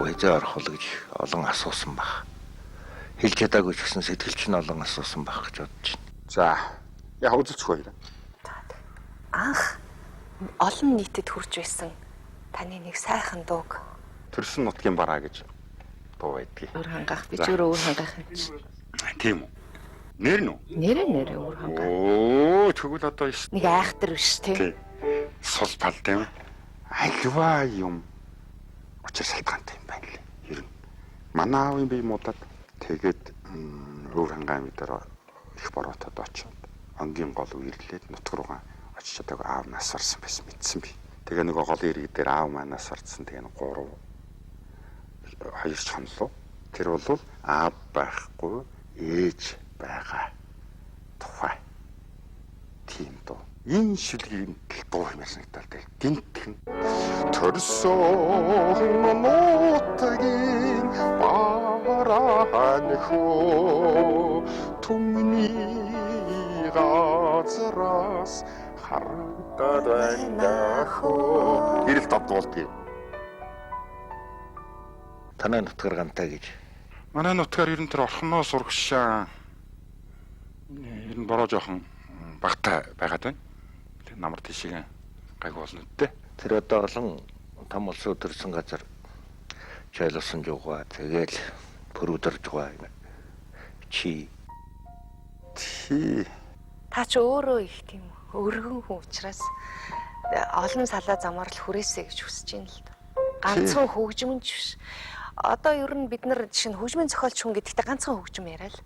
руу хэзээ орох вэ гэж олон асуусан баг. Хэлж чадаагүй ч гэсэн сэтгэлч нь олон асуусан баг гэж бодож байна. За, яг үзэлцгүй байна. Анх олон нийтэд хүрч байсан таны нэг сайхан дууг. Төрсөн нутгийн бараа гэж дуу байдгийг. Өөр хангах, би ч өөрөө өөр хангах юм чи. Тийм үү? Нэр нь үү? Нэрээ өөр хангах. Оо, тэгвэл одоо нэг айхтар биш тий. Сул тал тийм. Альва юм учир шалтгаантай юм байна лээ. Ер нь манай аавын бие муудад тэгээд өөр хангаан дээр их бороотод очиод ангийн гол үерлээд нутг руугаа очиж чадаагүй аав нас орсон байсан мэдсэн би. Тэгээ нөгөө гол ирэг дээр аав манаас орсон. Тэгээ 3 2 чанлуу. Тэр бол аав байхгүй ээж байгаа тухай. Тийм дөө. Энэ шүлгийн дуу юм санагдал дээ. Гинтхэн төрсөн нутгийн бараан хөө түмний газраас харагдаад байна хөө. Ирэл додуулдаг. Танай нутгаар гантай гэж. Манай нутгаар ер нь тэр орхоноос урагшаа ер нь бороо жоохон багтаа байгаад байна. Тэр намар тийшээ гайг болно дээ. Тэр одоо олон том улсууд төрсэн газар чайлсан жуугаа тэгэл пөрөдөрж байгаа юм. Чи Та ч өөрөө их тийм өргөн хүн учраас олон салаа замаар л хүрээсэй гэж хүсэж байна л да. Ганцхан хөгжмөнч биш. Одоо ер нь бид нар жишээ нь хөгжмийн зохиолч хүн гэдэгтээ ганцхан хөгжим яриа л.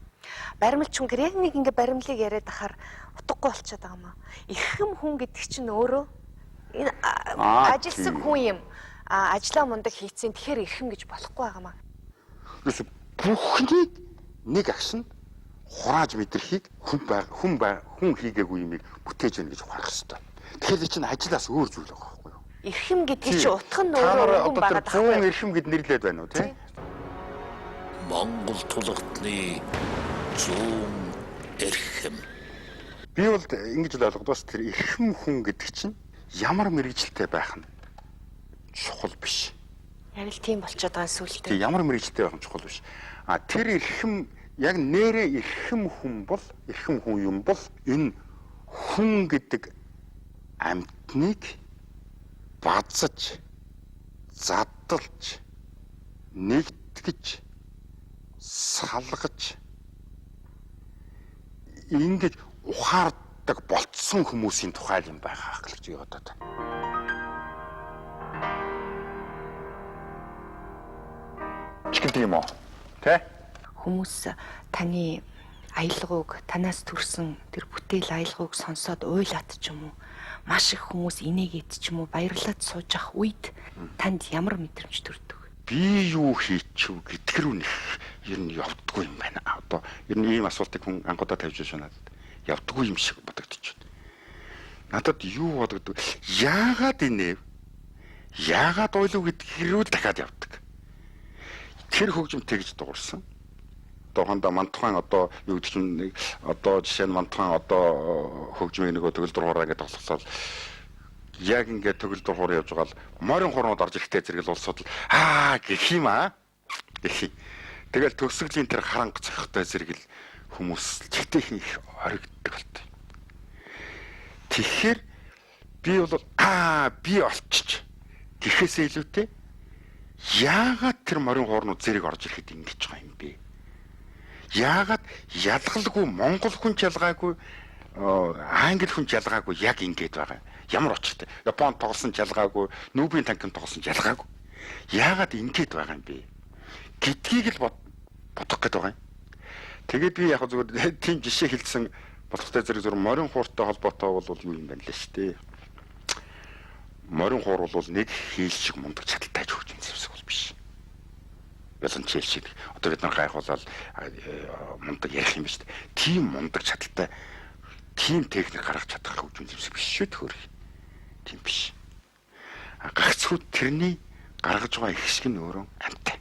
Баримлч хүн гэр яг нэг ингээ баримлыг яриад ахаар утгагүй болчиход байгаа маа. Ихэм хүн гэдэг чинь өөрөө энэ ажилсаг хүн юм. Ажлаа мундаг хийцэн тэгэхээр ихэм гэж болохгүй байгаа маа. Юусе бүхнийг нэг агшинд хурааж мэдрхийг хүн хийгээгүй юмыг бүтээж өгнө гэж ухаарах хэрэгтэй. Тэгэхээр чинь ажлаас өөр зүйл байгаа байхгүй юу? Ихэм гэдэг чинь утга нь өөрөө хүн байгаа даа. Хүн ихэм гэд нэрлээд байна уу тийм? Монгол тулгтны зүүн эрхэм. Би бол ингэж л ойлгодоос тэр эрхэм хүн гэдэг чинь ямар мэрэгжилтэй байх нь чухал биш. Яг л тийм болчиход байгаа сүултээ. Тийм ямар мэрэгжилтэй байх нь чухал биш. Тэр эрхэм яг нэрээ эрхэм хүн бол эрхэм хүн юм бол энэ хүн гэдэг амьтныг базаж, задалж, нэгтгэж, салгаж ингэж ухаардаг болцсон хүмүүсийн тухай юм байгаа гэж бодоод байна. Чигт юм уу? Тэ? Хүмүүс таны аялгауг, танаас төрсэн тэр бүтээл аялгауг сонсоод уйлаад ч юм уу, маш их хүмүүс инээгээд ч юм уу баярлаад сууж ах үед танд ямар мэдрэмж төрдөг? Би юу хийчихв гэдг рүү нэх ер нь явдггүй юм байна. Одоо ер нь ийм асуултыг хүн анхудаа тавьж байна. Явдггүй юм шиг бодогдчиход. Надад юу бодогдов? Яагаад инээв? Яагаад ойлов гэдг рүү дахиад явдаг. Тэр хөгжимтэй гэж дуурсан. Тухайда мантхан одоо юу гэдэг чинь одоо жишээ нь мантхан одоо хөгжмийн нөгөө төгөл дургаараа гэдэг тоглолцол яг ингээд төгөл дургуур явж байгаа л морин хурнууд орж ирэхтэй зэрэг л улсууд л гэх юм гэх юм. Тэгэл төгсгөлийн тэр харанг цохтой зэрэг л хүмүүс чигтэй их оригддаг болтой. Тэгэхээр би бол би олчиж гэхээсээ илүүтэй яагаад тэр морин хурнууд зэрэг орж ирэхэд ингэж байгаа юм бэ? Яагаад ялгалгүй монгол хүн ялгаагүй англи хүн ялгаагүй яг ингэж байгаа. Ямар очиртай. Японд тоглосон ялгаагүй, Нүүбийн танкнд тоглосон ялгаагүй. Яагаад ингэж байгаа юм бэ? Гэдгийг л бодох гээд байгаа юм. Тэгээд би яг зүгээр тийм жишээ хэлсэн болохтой зэрэг зөв морин хууртай холбоотой бол юу юм бэ лээ шүү дээ. Морин хуур бол нэг хийл шиг мундаг чадaltaй хөгжим зэвсэг бол биш. Яланчил шиг одоо бид нар гайхуулаад мундаг ярих юм биш үү? Тийм мундаг чадaltaй тийм техник гаргаж чадах хөгжим зэвсэг биш шүү дээ. Тийм биш. Гагцхүү тэрний гаргаж байгаа их шиг нь өөрөө амтай.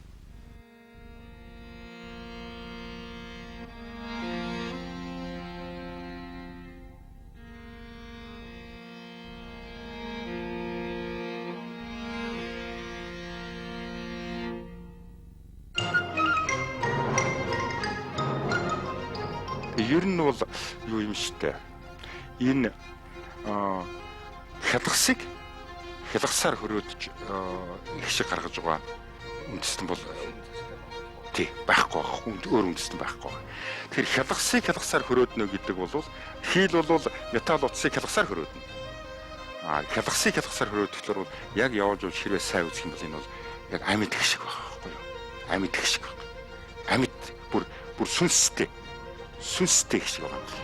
Ер нь бол юу юм штэ. Энэ хялгасыг хялгасаар хөрөөдөж их шиг гаргаж байгаа үндэстэн бол тий байхгүй байгаа. Өөр үндэстэн байхгүй байгаа. Тэгэхээр хялгасыг хялгасаар хөрөөднө гэдэг бол хийл бол металл утсыг хялгасаар хөрөөднө. Хялгасыг хялгасаар хөрөөдөхлөөр бол яг явж явж хэрвээ сайн үзэх юм бол энэ бол яг амьд их шиг байгаа байхгүй юу? Амьд их шиг байна. Амьд бүр сүнстэй их шиг байгаа юм.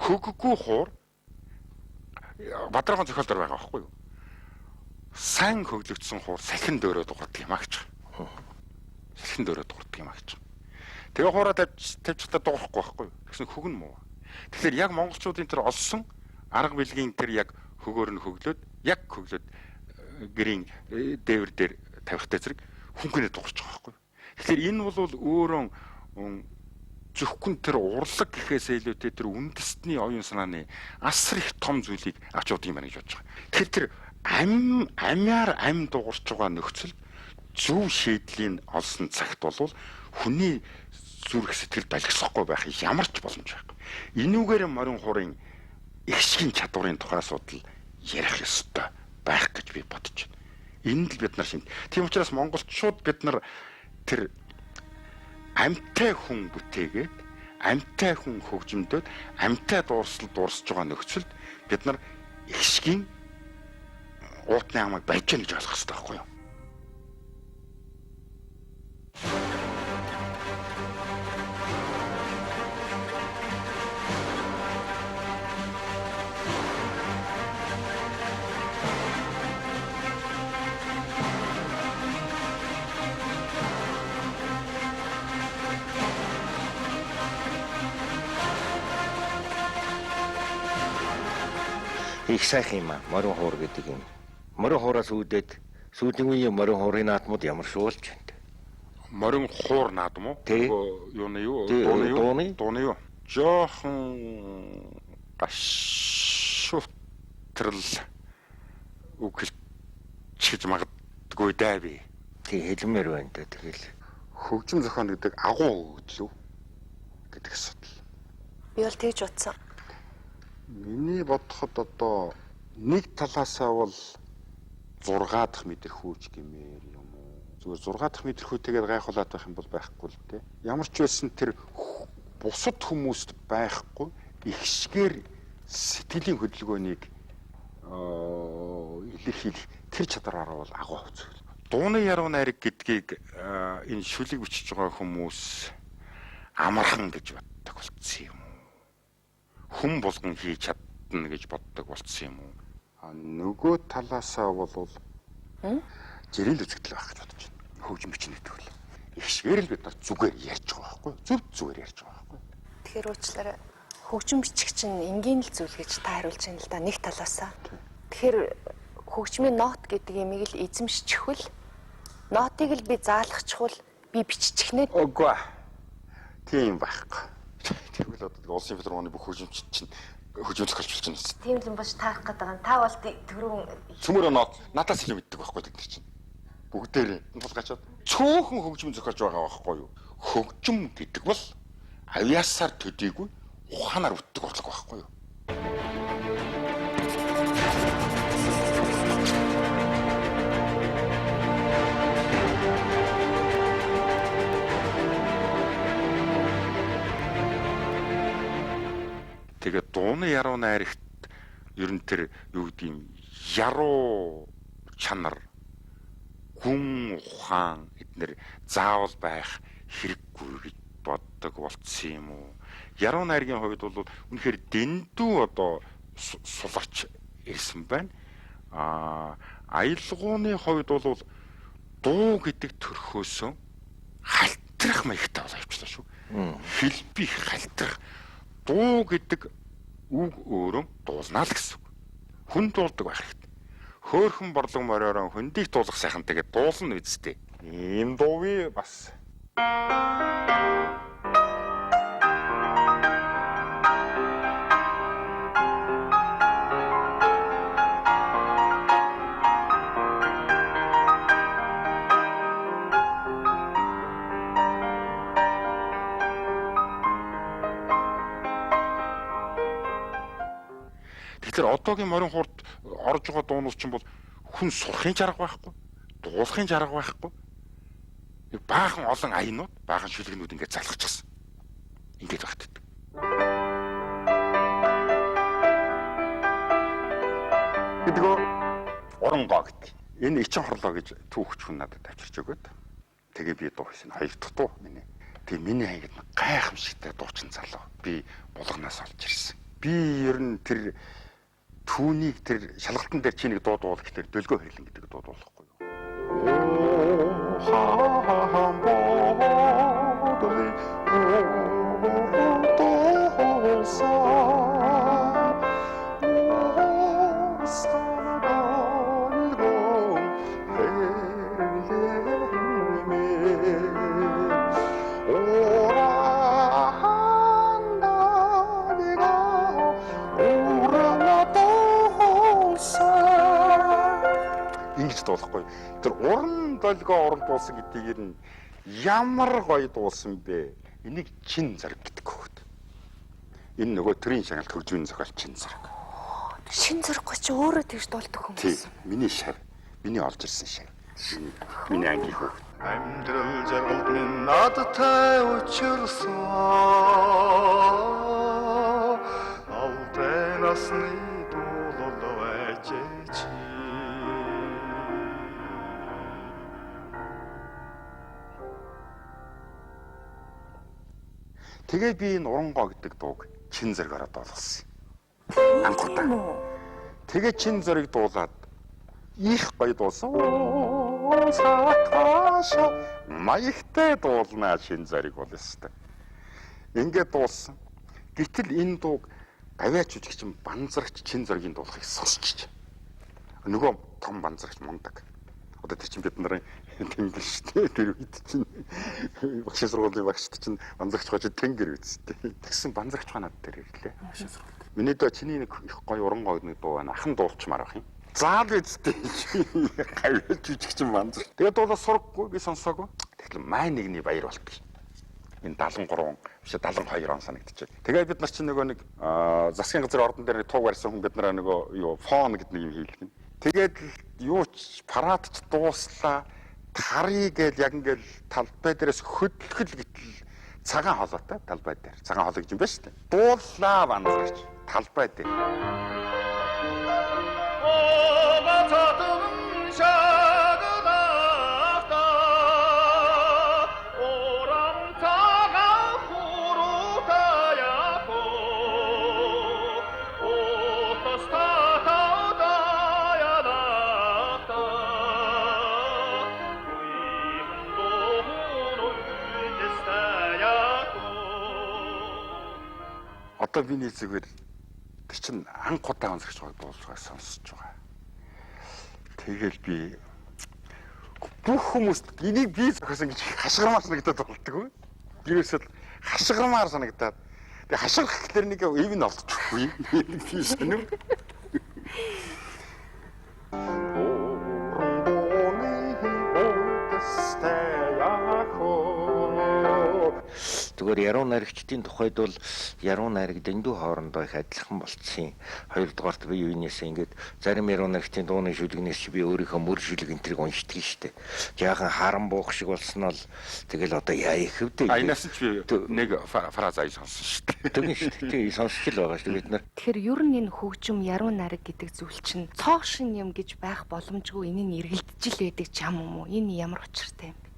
Хөггүй хуур бадраахан зохиолдор байгаа байхгүй юу? Сайн хөглөгдсөн хуур салхин дөөрөө дуурдаг юм агч. Салхин дөөрөө дуурдаг юм агч. Тэгээ хуураа тавьчихтаа дуурахгүй байхгүй юу? Тэгсэн хөг нь муу. Тэгэхээр яг монголчуудын тэр олсон арга билгийн тэр яг хөгөөр нь хөглөөд яг хөглөөд гэрийн дээвэр дээр тавихтай зэрэг хүнхнээ дуурч байгаа байхгүй юу? Тэгэхээр энэ бол өөрөө зөвхөн тэр урлаг гэхээсээ илүүтэй тэр үндэстний оюун санааны асар их том зүйлийг авч явдаг юм байна гэж бодож байгаа. Тэгэхээр тэр амьяар ам дуурч байгаа нөхцөл зөв шийдлийн олсон цагт бол хүний зүрх сэтгэл далгсахгүй байх ямар ч боломж байхгүй. Энүүгээр морин хуурын их шигэн чадварын тухай асуудал ярих ёстой байх гэж би бодож байна. Энэ л бид нар шинэ. Тийм учраас монголчууд бид нар тэр амьтай хүн бүтээгээд амьтай хүн хөгжимдөд амьтай дуурсж байгаа нөхцөлд бид нар их шигэн уутны хамаг барьж яах гэж ойлгох хэрэгтэй байхгүй юу? Их сайхан юм аа. Морин хуур гэдэг юм. Морин хуураас үүдээд сүүлийн үеийн морин хуурын наадмууд ямар шуулж байна. Морин хуур наадам уу? Юуны юу? Дууны юу? Жохон гашуутрал үгэлчиж магадгүй даа би. Тий хэлмээр байна да тэгэл. Хөгжим зохион гэдэг агуу өгдлөө гэдэг асуудал. Би бол тэгж утсан. Миний бодоход одоо нэг талаасаа бол 6 дахь мэдрэхүйч гэмээр юм уу. Зүгээр 6 дахь мэдрэхүйтэйгээр гайхуулаад байх юм бол байхгүй л дээ. Ямар ч байсан тэр бусад хүмүүст байхгүй ихшгээр сэтгэлийн хөдөлгөөнийг илэрхийлэх тэр чадвараараа бол агуу үзвэл. Дууны яруу найраг гэдгийг энэ шүлэг бичиж байгаа хүмүүс амархан гэж боддог болцсон юм. Хүн болгон хийж чадна гэж боддог болцсон юм уу? Нөгөө талаасаа бол жирийн үзэгдэл байх гэж бодож байна. Хөгжим бичнэ гэдэг бол. Ихшгээр л бид нар зүгээр ярьж байгаа байхгүй юу? Зүгээр ярьж байгаа байхгүй юу? Тэгэхээр уучлаарай. Хөгжим бичих чинь энгийн л зүйл гэж та хариулж байна л да нэг талаасаа. Тэгэхээр хөгжмийн нот гэдэг ямиг л эзэмшчихвэл нотыг л би заалгачихвал би биччихнэ. Үгүй. Тийм байхгүй. Тэгвэл одоо улсын филармоны бүх хөгжимчид чинь хөгжим зохиолч болж байна. Тийм л бож таах гэдэг юм. Та бол түрүүн цөмөр нот надаас илүү мэддэг байхгүй бид нар чинь. Бүгдээрээ тулгачаад цөөхөн хөгжим зохиолж байгаа байхгүй юу? Хөгжим гэдэг бол авьяасаар төдийгүй ухаанаар бүтдэг урлаг байхгүй юу? Тэгээд дууны яруу найрагт ер нь тэр юу гэдэг юм яруу чанар гүн ухаан эднэр заавал байх хэрэггүй гэж боддог болцсон юм уу? Яруу найргийн хувьд бол үнэхээр дэндүү одоо суларч ирсэн байна. Аялгауны хувьд бол дуу гэдэг төрхөөсөө халтрах маягтай болоо явчлаа шүү. Хэлбий халтрах. Дуу гэдэг үг өөрөө дуулнаа л гэсэн үг. Хүн дуулдаг байх хэрэгтэй. Хөөхөн борлог мориороо хөндийг дуулах сайхан тэгээд дуулна үсттэй. Ийм дуу би бас одоогийн морин хуурд орж байгаа дуунууд чинь бол хүн сурахын жарга байхгүй, дуулахын жарга байхгүй. Баахан олон аянууд, баахан шүлгэнүүд ингээд залхачихсан. Ингээд багтдаг. Гэдгөө оронгоо гэдэг. Энэ эчин хорлоо гэж түүхч хүн надад авчирч өгөөд. Тэгээ би дуу хийсэн. Хоёр дахь дуу миний. Тэгээ миний аянд гайхамшигтай дуучин залуу. Би булганаас олж ирсэн. Би ер нь тэр түүнийг тэр шалгалтан дээр чи нэг дуу дуулах гэхээр дөлгөө хэрлэн гэдэг дуу дуулахгүй юу? Ингэж дуулахгүй. Тэр уран долгоо уран дуусан гэдгийг нь ямар гоё дуусан бэ? Энийг чин зэрэг гэдэг хөөд. Энэ нөгөө төрийн шаналт хөгжмийн зохиол чин зэрэг. Шин зөрөхгүй чи өөрөө тэгж дуулдаг хүмүүс. Тийм. Миний шар. Миний олж ирсэн шар. Миний анги хөө. амьдрал жаргалд минь надтай учирсан алтай насны дуулал байжээч. Тэгээд би энэ урангоо гэдэг дууг чин зэрэгээрээ дуулгасан. Анхудаа. Тэгээд чин зэрэг дуулаад их гоё дуусан. Саташа маягтай дуулнаа чин зэрэг бол өстэй. Ингээд дуулсан. Гэтэл энэ дууг аваач үжигчин банзрагч чин зэргийн дуулахыг сонсчих. Нөгөө том банзрагч мундаг. Одоо тэр чинь бид нарын тэнгэр шүү дээ. Тэр үед чинь багш сургуулийн багшд чинь банзрагч гооч тэнгэр үсттэй. Тэгсэн банзрагч над дээр ирлээ. Миний доо чиний нэг их гоё урангой нэг дуу байна. Ахан дуулчмаар ах юм. Заал үсттэй. Аваач үжигчин банзрагч. Тэгээд дуулаа сурахгүй би сонсоогүй. Тэгэхээр май нэгний баяр болтгий. Энэ 73 биш 72 он санагдчихэ. Тэгээд бид нар чинь нөгөө нэг засгийн газрын ордон дээр тууг барьсан хүн бид нараа нөгөө юу фон гэдэг нэг юм хийлгэн. Тэгээд юу ч парадч дууслаа тарий гээл яг ингээл талбай дээрээс хөдлөхөл гэтэл цагаан холоотой талбай дээр цагаан холоо гэж юм байна шүү дээ. Дууллаа банзрагч талбай дээр. Одоо миний зүгээр тэр чин анх удаа онцгож байгаа дуулж байгаа сонсож байгаа. Тэгэл би бүх хүмүүст энийг би зохиосон гэж хашгирмаар санагдаад болдгоо. Бирээсэл хашгирмаар санагдаад. Тэгээ хашгирах гэхлээр нэг эв нь олдчихгүй. Би сонир. Зүгээр яруу найрагчдын тухайд бол яруу найраг дэндүү хоорондоо их адилхан болцсон. Хоёрдугаарт би юунээс ингээд зарим яруу найрагчдын дууны шүлгнээс би өөрийнхөө мөр шүлэг энтрийг уншдаг штеп. Яахан харан буух шиг болсноо л тэгэл одоо яа их хөвдөө. Аянаас ч би нэг фраз аяа сонсон штеп. Тэгэн штеп. Тэг сонсч л байгаа штеп бид нар. Тэгэхээр ер нь энэ хөгжим яруу найраг гэдэг зүйл чинь цоо шин юм гэж байх боломжгүй энийг эргэлдэж л байдаг ч юм уу? Энэ ямар учиртай юм бэ?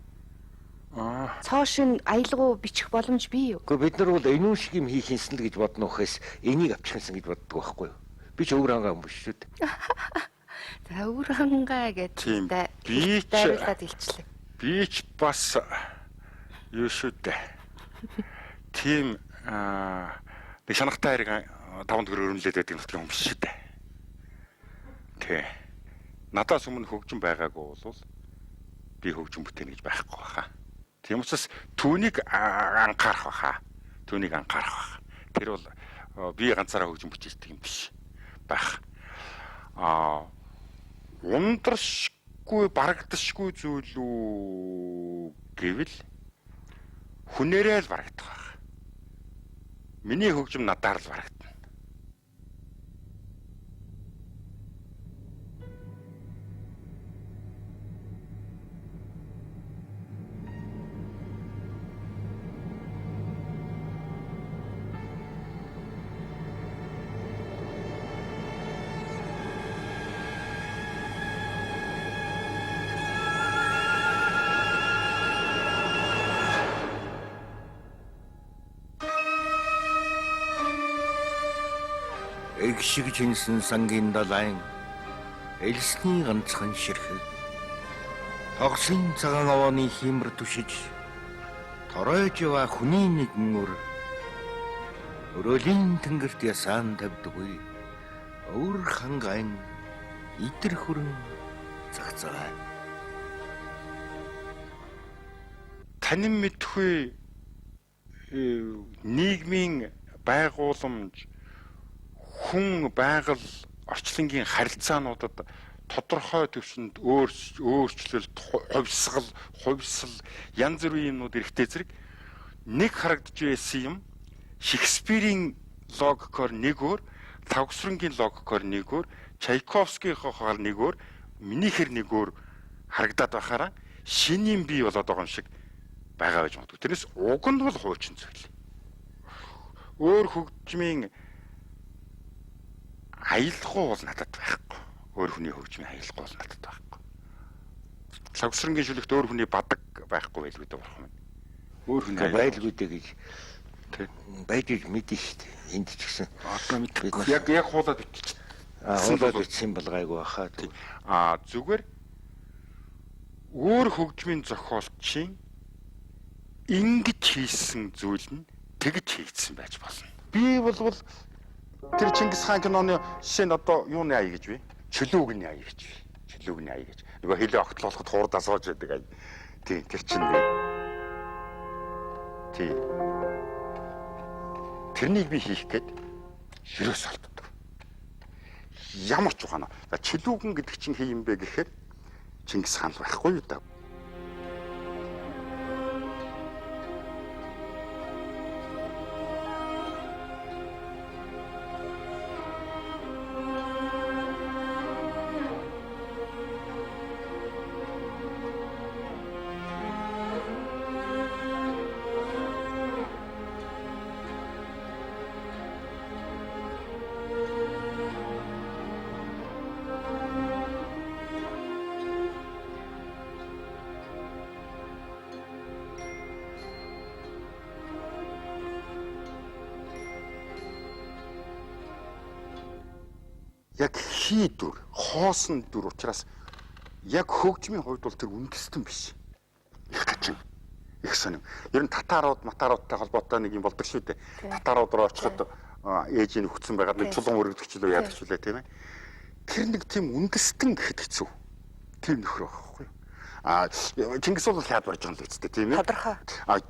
Цоо шин аялгау бичих боломж бий юу? Гэхдээ бид нар бол энүүн шиг юм хийх юмсан л гэж бодно ухаас энийг авчихсан гэж боддог байхгүй юу? Би ч өөр ангаа хүмүүс шүү дээ. За өөр ангаа гэдэг би ч дайруулаад илчлээ. Би ч бас юу шүү дээ. Тим би шанахтай хэрэг 5 төгрөг өрнөлээд байдаг нутгийн хүмүүс шүү дээ. Тэ. Надаас өмнө хөгжим байгаагүй бол би хөгжим бүтээн гэж байхгүй баха. Тийм учраас түүнийг анхаарах баха. Түүнийг анхаарах. Тэр бол би ганцаараа хөгжим бүтээдэг юм биш байх. Ундрашгүй, барагдашгүй зүйл үү гэвэл хүнээрээ л барагдах байх. Миний хөгжим надаар л барагдана. Эгшиг чинсэн сангийн далайн элсний ганцхан ширхэг тогсын цагаан овооны хиймэр түшиж торойж ява хүний нэгэн өр өрөөлийн тэнгэрт ясаан тавьдгүй өвөр хангайн итэр хүрэн цагцаа. Танин мэдхгүй нийгмийн байгууламж хүн байгаль орчлонгийн харилцаануудад тодорхой төвшөнд өөрчлөлт, хувьсгал янз бүрийн юмнууд эрэхтэй зэрэг нэг харагдж байсан юм Шекспирийн логикоор нэг өөр, Тавгсрангийн логикоор нэг өөр, Чайковскийнхоор нэг өөр, минийхэр нэг өөр харагдаад байхаараа шинэ юм бий болоод байгаа юм шиг байгаа байж магадгүй. Тэрнээс уг нь бол хуучин зүйл. Өөр хөгжмийн аялахгүй бол надад байхгүй. Өөр хүний хөгжмийн аялахгүй бол надад байхгүй. Тавгсрангийн шүлэгт өөр хүний бадаг байхгүй байлгүй дээ бурхан минь. Өөр хүний байлгүй дээ гэж байдгийг мэдэн шүү дээ. Энд ч гэсэн одоо мэдгүй. Яг хуулаад бичиж. Хуулаад бичсэн бол гайгүй баха. Зүгээр өөр хөгжмийн зохиолчийн ингэж хийсэн зүйл нь тэгж хийгдсэн байж болно. Би бол тэр Чингис хаан киноны жишээ нь одоо юуны ая гэж вэ? Чөлөөгийн ая гэж вэ? Чөлөөгийн ая гэж. Нөгөө хилээ огтлоолоход хуурдаа сууж байдаг ая. Тийм тэр чинь дээ. Тийм. Тэрнийг би хийх гээд ширээс алддаг. Ямар ч ухаана. Чөлөөгөн гэдэг чинь хий юм бэ гэхээр Чингис хаан байхгүй юу та? Яг хийдүр, хоосон дүр учраас яг хөгжмийн хувьд бол тэр үндэстэн биш. Их гачиг. Их сонирм. Ер нь матаруудтай холбоотой нэг юм болдог шүү дээ. Татарууд руу очиход ээж нь өгцөн байгаад нэг чулуун өргөдөгчлөө яадаг ч үлээ тийм ээ. Тэр нэг тийм үндэстэн гэхэд хэцүү. Тэр нөхөр байхгүй юу? Чингис бол хаад барж байгаа юм л үстэй тийм ээ. Тодорхой.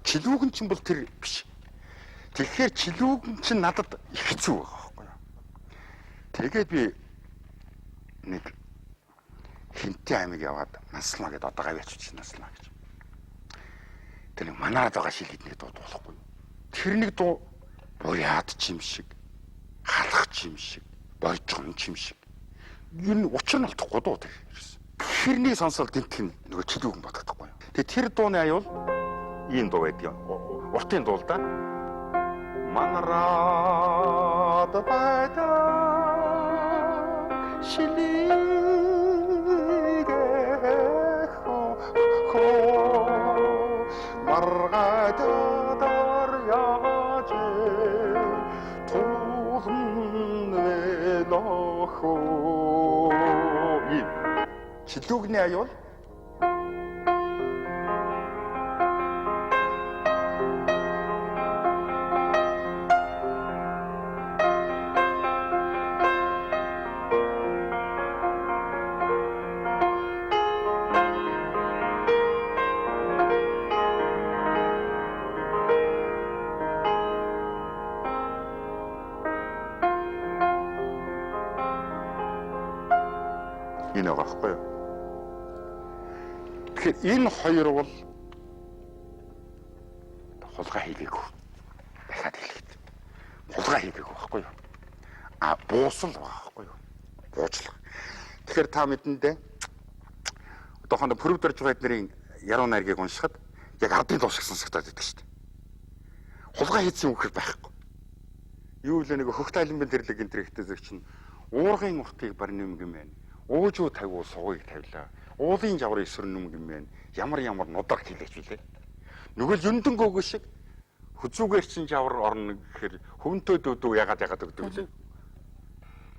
Чилүүгэн чинь бол тэр биш. Тэгэхээр чилүүгэн чинь надад их хэцүү байгаа байхгүй юу? Тэгээд би нэг хинтээ аймаг яваад наслаа гэдээ одоо гавь ачиж наслаа гэж. Тэр нэг манаад байгаа шилгэд нэг дуу болохгүй. Тэр нэг дуу буяад ч юм шиг, халах ч юм шиг, бойжгон ч юм шиг. Юу н учир нь алдахгүй дуу тэр. Хэрний сонсоод гинтхэн нөгөө чилүүгэн бодохдохгүй. Тэгээ тэр дууны аюул ийм дуу байдаг. Уртын дуу л да. Манараад байдаг маргадар яаж тулхан велохоо чилүүгний аюул энэ байхгүй юу? Тэгэхээр энэ хоёр бол хулгай хийгээгүй. Дахиад хэлээд. Хулгай хийгээгүй байхгүй юу? Буусал байхгүй юу? Буучлага. Тэгэхээр та мэдэндээ одоохондоо пүрэв дөрж байгаа эднэрийн яруу найргийг уншихад яг ардын дуу шиг сонсогдоод байдаг шүү дээ. Хулгай хийсэн юм гэхээр байхгүй. Юу л нэг хөх тайлбарын тэрлэг энэ төр ихтэй зэрэг чинь уургын уртыг барин юм гэмээр. Уужуу тавиул сугыг тавилаа. Уулын жаврын эсрэг нүм гэмээр. Ямар нудар хийлээч үлээ. Нөгөө л юндэн гөөгөө шиг хүзүүгээр чин жавар орно гэхээр хөвөнтөө дүүдөө ягаад өгдөг лээ.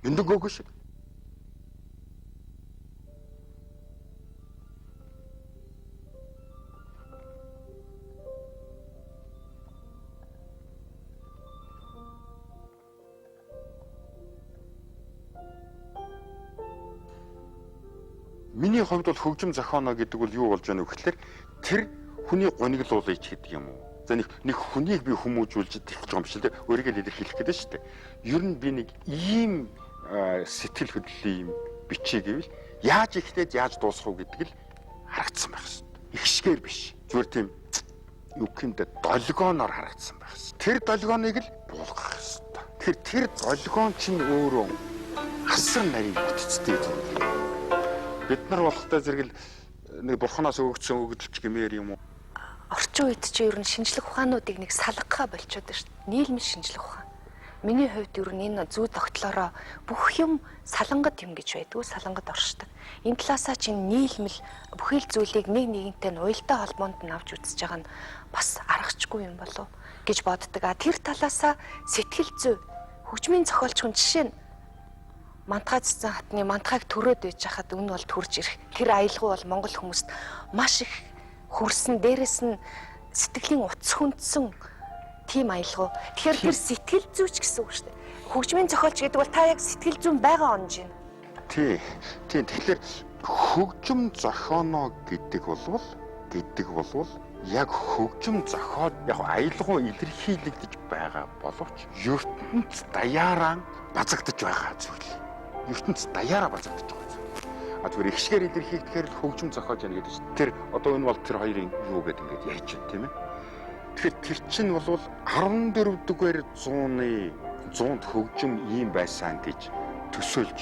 Юндэн гөөгөө шиг. Миний хувьд бол хөгжим зохионо гэдэг бол юу болж байна вэ гэхээр тэр хүний гониглуулж гэдэг юм уу? За нэг хүнийг би хүмүүжүүлж идэх юм шиг л өөрийгөө илэрхийлэх гэдэг шүү дээ. Ер нь би нэг ийм сэтгэл хөдлөлийн бичиг гэвэл яаж ихтэй яаж дуусах уу гэдэг л харагдсан байх шүү. Ихшгээр биш. Зүгээр тийм юу гэмдэ долгионоор харагдсан байх шүү. Тэр долгионыг л буулгах шүү. Тэр долгион чинь өөрөө асар нарийн бүтцтэй зүйл. Бид нар болохтой зэрэг л нэг бурханаас өгөгдсөн өгөгдөлч гэмээр юм уу? Орчин үед чи ер нь шинжлэх ухаануудыг нэг салгахаа болчиход байна шүү дээ. Нийлмэл шинжлэх ухаан. Миний хувьд ер нь энэ зүй тогтлороо бүх юм салангад юм гэж байдгүй, салангад оршдог. Энэ талаасаа чинь нийлмэл бүхэл зүйлийг нэг нэгэнтэй нь уялдаа холбоонд нь авч үзэж байгаа нь бас аргачгүй юм болов гэж боддог. Тэр талаасаа сэтгэл зүй хөгжмийн зохиолч хүн жишээ нь Мантгай цэцэн хатны мантгайг төрөөд байж хахад өмнө бол төрж ирэх. Тэр аялал бол монгол хүмүүст маш их хүрсэн, дээрэс нь сэтгэлийн утас хүндсэн тийм аялал. Тэгэхээр тэр сэтгэл зүйч гэсэн үг шүү дээ. Хөгжмийн зохиолч гэдэг бол та яг сэтгэл зүйн байгаа онж байна. Тий. Тэгэхээр хөгжим зохионо гэдэг бол яг хөгжим зохиол яг аялгау илэрхийлэгдэж байгаа боловч ертөнц даяараа базагдж байгаа зүйл. ертөнц даяараа базагдж байгаа зүйл. Зүгээр ихшгээр илэрхийлэхээр хөгжим зохиож яана гэдэг чинь тэр одоо энэ бол тэр хоёрын юу гэдэг ингээд ярьж байна тийм ээ. Тэгэхээр тэр чинь бол 14-р зуунд хөгжим ийм байсан гэж төсөөлж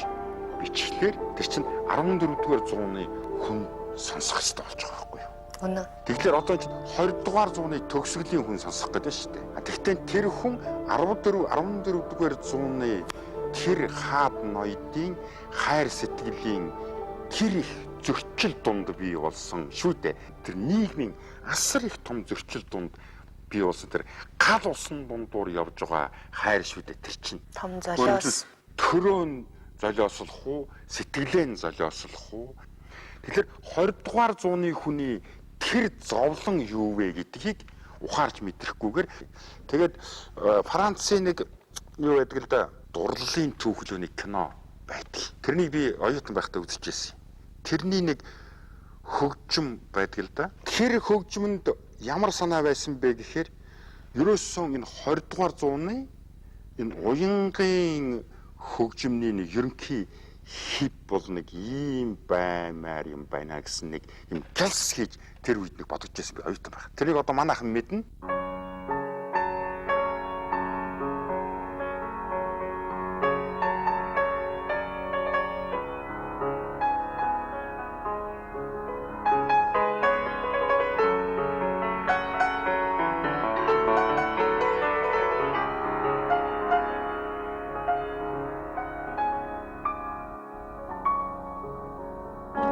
бичлэхээр тэр чинь 14-р зууны хүн сонсох хэрэгтэй болж байгаа байхгүй юу? Үнэн. Тэгэхээр одоо 20-р зууны төгсгөлийн хүн сонсох гэдэг шүү дээ. Тэгвэл тэр хүн 14-р зууны тэр хаад ноёдын хайр сэтгэлийн тэр их зөрчил дунд бий болсон шүү дээ. Тэр нийгмийн асар их том зөрчил дунд бий болсон тэр гал усан дундуур явж байгаа хайр шүү дээ. Тэр чинь том золиос төрөөн золиослох уу, сэтгэлээ золиослох уу? Тэгэхээр 20-р зууны хүний тэр зовлон юу вэ гэдгийг ухаарч мэдрэхгүйгээр тэгээд Францын нэг юу гэдэг л да дурлалын түүхлөөний кино байдаг. Тэрнийг би оюутан байхдаа үзчихсэн. Тэрний нэг хөгжим байдаг л да. Тэр хөгжмөнд ямар санаа байсан бэ гэхээр ерөөсөн энэ 20-р зууны энэ уянгийн хөгжмийн нэг ерөнхий хип бол нэг ийм баймаар юм байна гэсэн нэг юм гэлс хийж тэр үед нэг бодож байсан би оюутан байх. Тэрийг одоо манайхан мэднэ.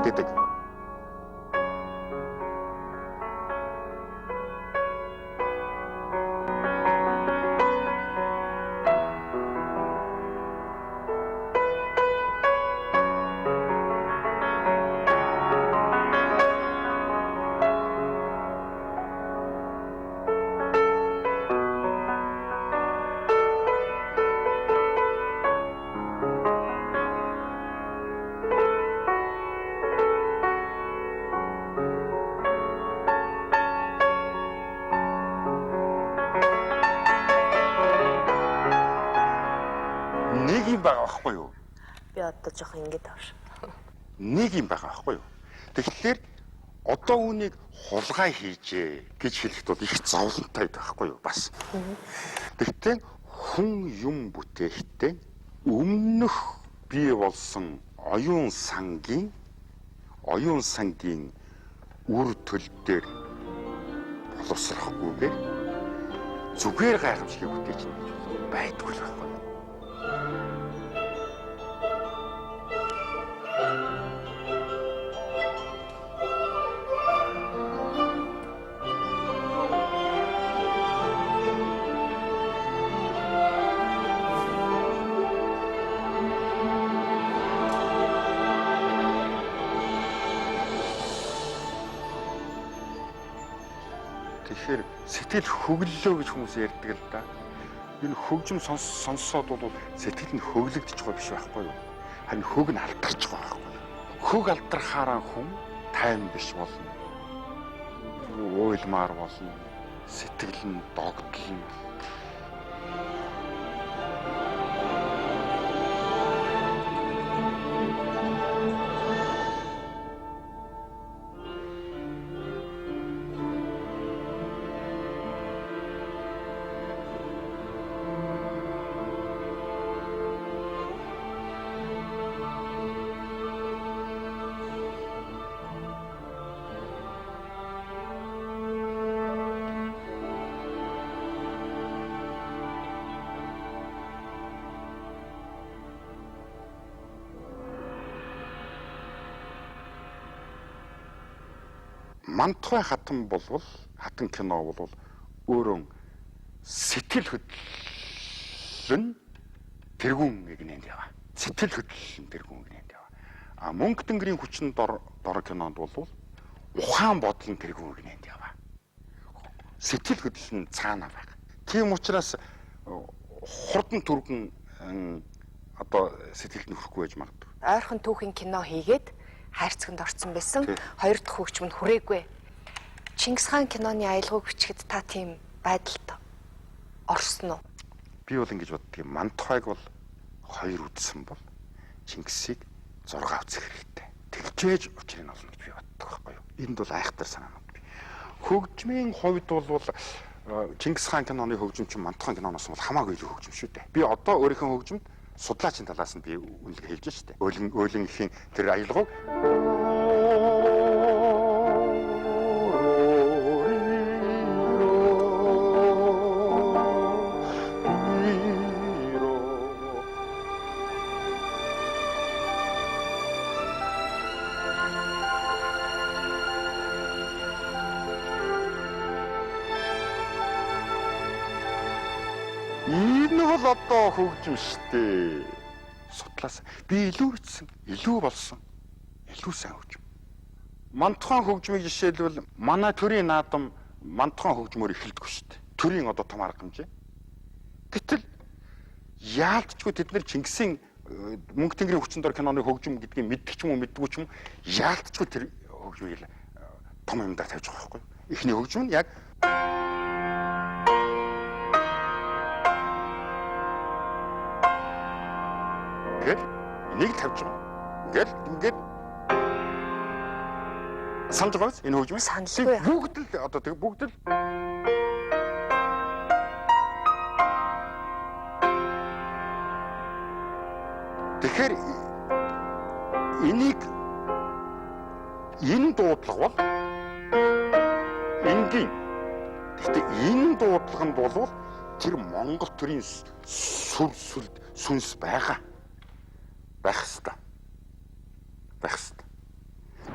гэдэг. Нэг юм байгаа байхгүй юу? би одоо жоох ингэж авш. Нэг юм байгаа байхгүй юу? Тэгэхээр одоо үүнийг хулгай хийжээ гэж хэлэхэд бол их зовлонтой байхгүй юу бас. Тэгтээ хүн юм бүтээхдээ өмнөх бий болсон оюун сангийн үр төлөл дээр боловсрохгүйгээр зүгээр гайхамшиг бүтээж байдгүй л байхгүй. Тэгэхээр сэтгэл хөглөлөө гэж хүмүүс ярьдаг л да. Энэ хөгжим сонссоод бол сэтгэл нь хөглөгдөж байгаа биш байхгүй юу? Харин хөг нь алдарч байгаа байхгүй юу? Хөг алдрахаараа хүн тайван биш болно. Уйлмаар болно. Сэтгэл нь догтлно. Мантхай хатан болвол хатан кино болвол өөрөө сэтгэл хөдлөл нь тэргүүн гинэнд яваа. Сэтгэл хөдлөл нь тэргүүн гинэнд яваа. А мөнгө тэнгэрийн хүчин дор кинонд болвол ухаан бодол нь тэргүүн гинэнд яваа. Сэтгэл хөдлөл нь цаана байна. Тийм учраас хурдан түргэн одоо сэтгэлд нөхөхгүй байж магадгүй. Ойрхон түүхийн кино хийгээд хайрцагт орсон байсан. Хоёр дахь хөгжим нь хүрээгүй. Чингис хаан киноны аялгауг бичгэд та тийм байдалд орсон уу? Би бол ингэж боддгийг Мантхайг бол 2 үдсэн бол Чингисийг 6 үзэх хэрэгтэй. Тэгжээж учрыг нь олно гэж би боддог байхгүй юу? Энд бол айхтар санаанууд би. Хөгжмийн хувьд бол Чингис хаан киноны хөгжим чинь Мантхай киноноос бол хамаагүй илүү хөгжим шүү дээ. Би одоо өөрийнхөө хөгжимд судлаачийн талаас нь би үнэлгээ хэлж штэ. Өөлөн ихийн тэр аялгауг энэ бол одоо хөгжим штэ. Судлаас би илүү бичсэн, илүү болсон. Илүү сайн хөгжим. Мантхан хөгжмийг жишээлбэл манай төрийн наадам Мантхан хөгжмөөр эхэлдэггүй штэ. Төрийн одоо том арга хэмжээ. Гэтэл яалтчгүй тэд нар Чингисийн мөнгө тэнгэрийн хүчин дор киноны хөгжим гэдгийг мэддэг ч юм уу мэддэггүй ч юм яалтчгүй тэр хөгжмийг том юмдаа тавьж байгаа байхгүй. Эхний хөгжим нь яг нэг тавьж байгаа. Ингээд санаж байгаа биз? Энэ хөгжмийг саналгүй. Бүгд л одоо тэг бүгд л тэгэхээр энийг энэ дуудлага бол энгийн. Гэхдээ энэ дуудлаганд бол тэр Монгол төрийн сүнс байгаа. Байх хэвээр.